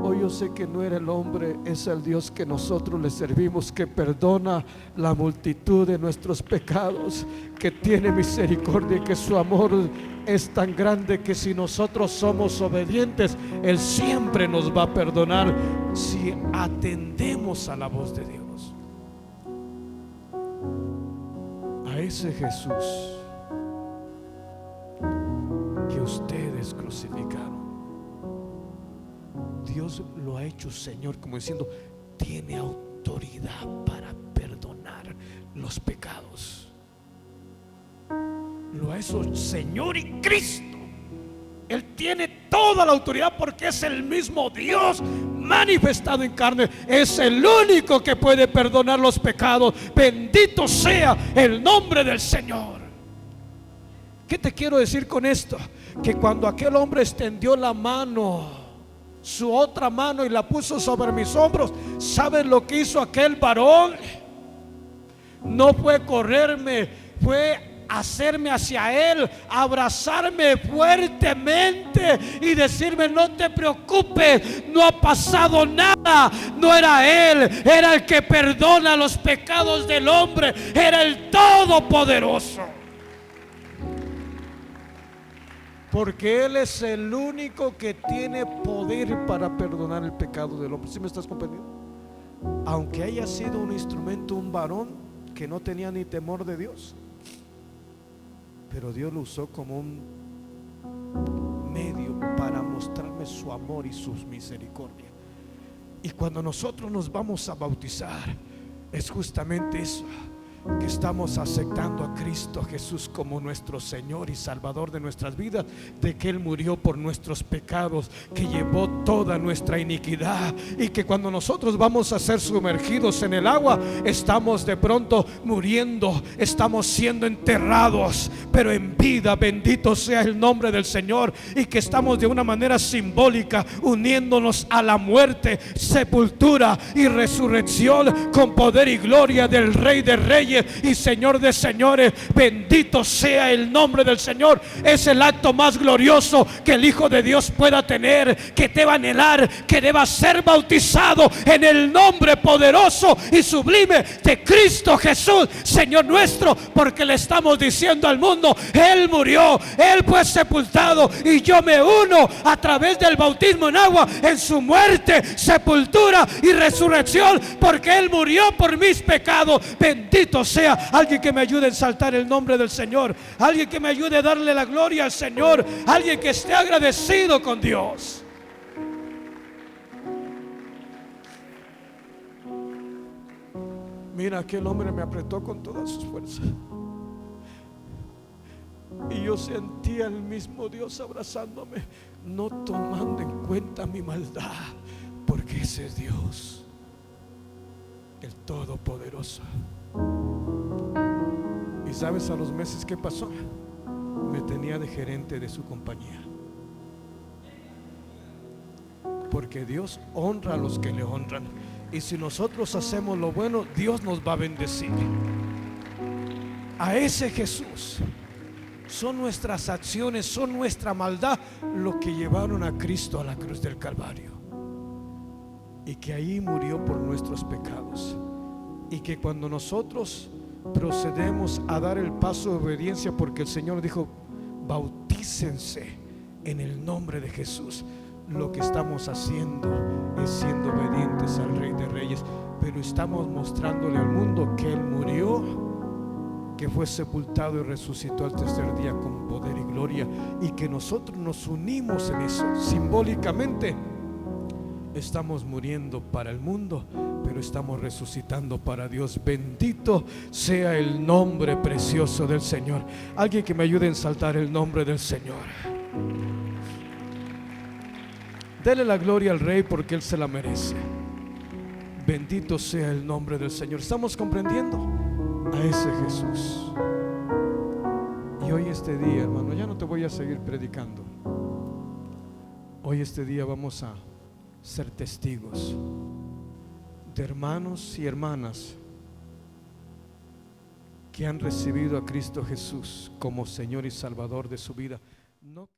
A: Hoy yo sé que no era el hombre, es el Dios que nosotros le servimos, que perdona la multitud de nuestros pecados, que tiene misericordia y que su amor es tan grande que si nosotros somos obedientes, Él siempre nos va a perdonar si atendemos a la voz de Dios. A ese Jesús que ustedes crucificaron, Dios lo ha hecho Señor, como diciendo, tiene autoridad para perdonar los pecados. Lo ha hecho Señor y Cristo. Él tiene toda la autoridad porque es el mismo Dios manifestado en carne. Es el único que puede perdonar los pecados. Bendito sea el nombre del Señor. ¿Qué te quiero decir con esto? Que cuando aquel hombre extendió la mano, su otra mano, y la puso sobre mis hombros, ¿sabes lo que hizo aquel varón? No fue correrme, fue hacerme hacia él, abrazarme fuertemente y decirme: no te preocupes, no ha pasado nada. No era él, era el que perdona los pecados del hombre, era el Todopoderoso. Porque Él es el único que tiene poder para perdonar el pecado del hombre. ¿Sí me estás comprendiendo? Aunque haya sido un instrumento, un varón que no tenía ni temor de Dios, pero Dios lo usó como un medio para mostrarme su amor y su misericordia. Y cuando nosotros nos vamos a bautizar, es justamente eso, que estamos aceptando a Cristo Jesús como nuestro Señor y Salvador de nuestras vidas, de que Él murió por nuestros pecados, que llevó toda nuestra iniquidad, y que cuando nosotros vamos a ser sumergidos en el agua, estamos de pronto muriendo, estamos siendo enterrados, pero en vida. Bendito sea el nombre del Señor. Y que estamos de una manera simbólica uniéndonos a la muerte, sepultura y resurrección con poder y gloria del Rey de Reyes y Señor de señores. Bendito sea el nombre del Señor. Es el acto más glorioso que el Hijo de Dios pueda tener, que deba anhelar, que deba ser bautizado en el nombre poderoso y sublime de Cristo Jesús, Señor nuestro. Porque le estamos diciendo al mundo: Él murió, Él fue sepultado, y yo me uno a través del bautismo en agua en su muerte, sepultura y resurrección, porque Él murió por mis pecados. Bendito sea. Alguien que me ayude a exaltar el nombre del Señor, alguien que me ayude a darle la gloria al Señor, alguien que esté agradecido con Dios. Mira, aquel hombre me apretó con todas sus fuerzas, y yo sentía el mismo Dios abrazándome, no tomando en cuenta mi maldad, porque ese es Dios, el Todopoderoso. Y sabes, a los meses que pasó, me tenía de gerente de su compañía. Porque Dios honra a los que le honran, y si nosotros hacemos lo bueno, Dios nos va a bendecir. A ese Jesús. Son nuestras acciones, son nuestra maldad lo que llevaron a Cristo a la cruz del Calvario, y que ahí murió por nuestros pecados. Y que cuando nosotros procedemos a dar el paso de obediencia, porque el Señor dijo: bautícense en el nombre de Jesús, lo que estamos haciendo es siendo obedientes al Rey de Reyes, pero estamos mostrándole al mundo que Él murió, que fue sepultado y resucitó al tercer día con poder y gloria, y que nosotros nos unimos en eso. Simbólicamente estamos muriendo para el mundo, pero estamos resucitando para Dios. Bendito sea el nombre precioso del Señor. Alguien que me ayude a exaltar el nombre del Señor. Dele la gloria al Rey, porque Él se la merece. Bendito sea el nombre del Señor. ¿Estamos comprendiendo? A ese Jesús. Y hoy este día, hermano, ya no te voy a seguir predicando. Hoy este día vamos a ser testigos de hermanos y hermanas que han recibido a Cristo Jesús como Señor y Salvador de su vida. No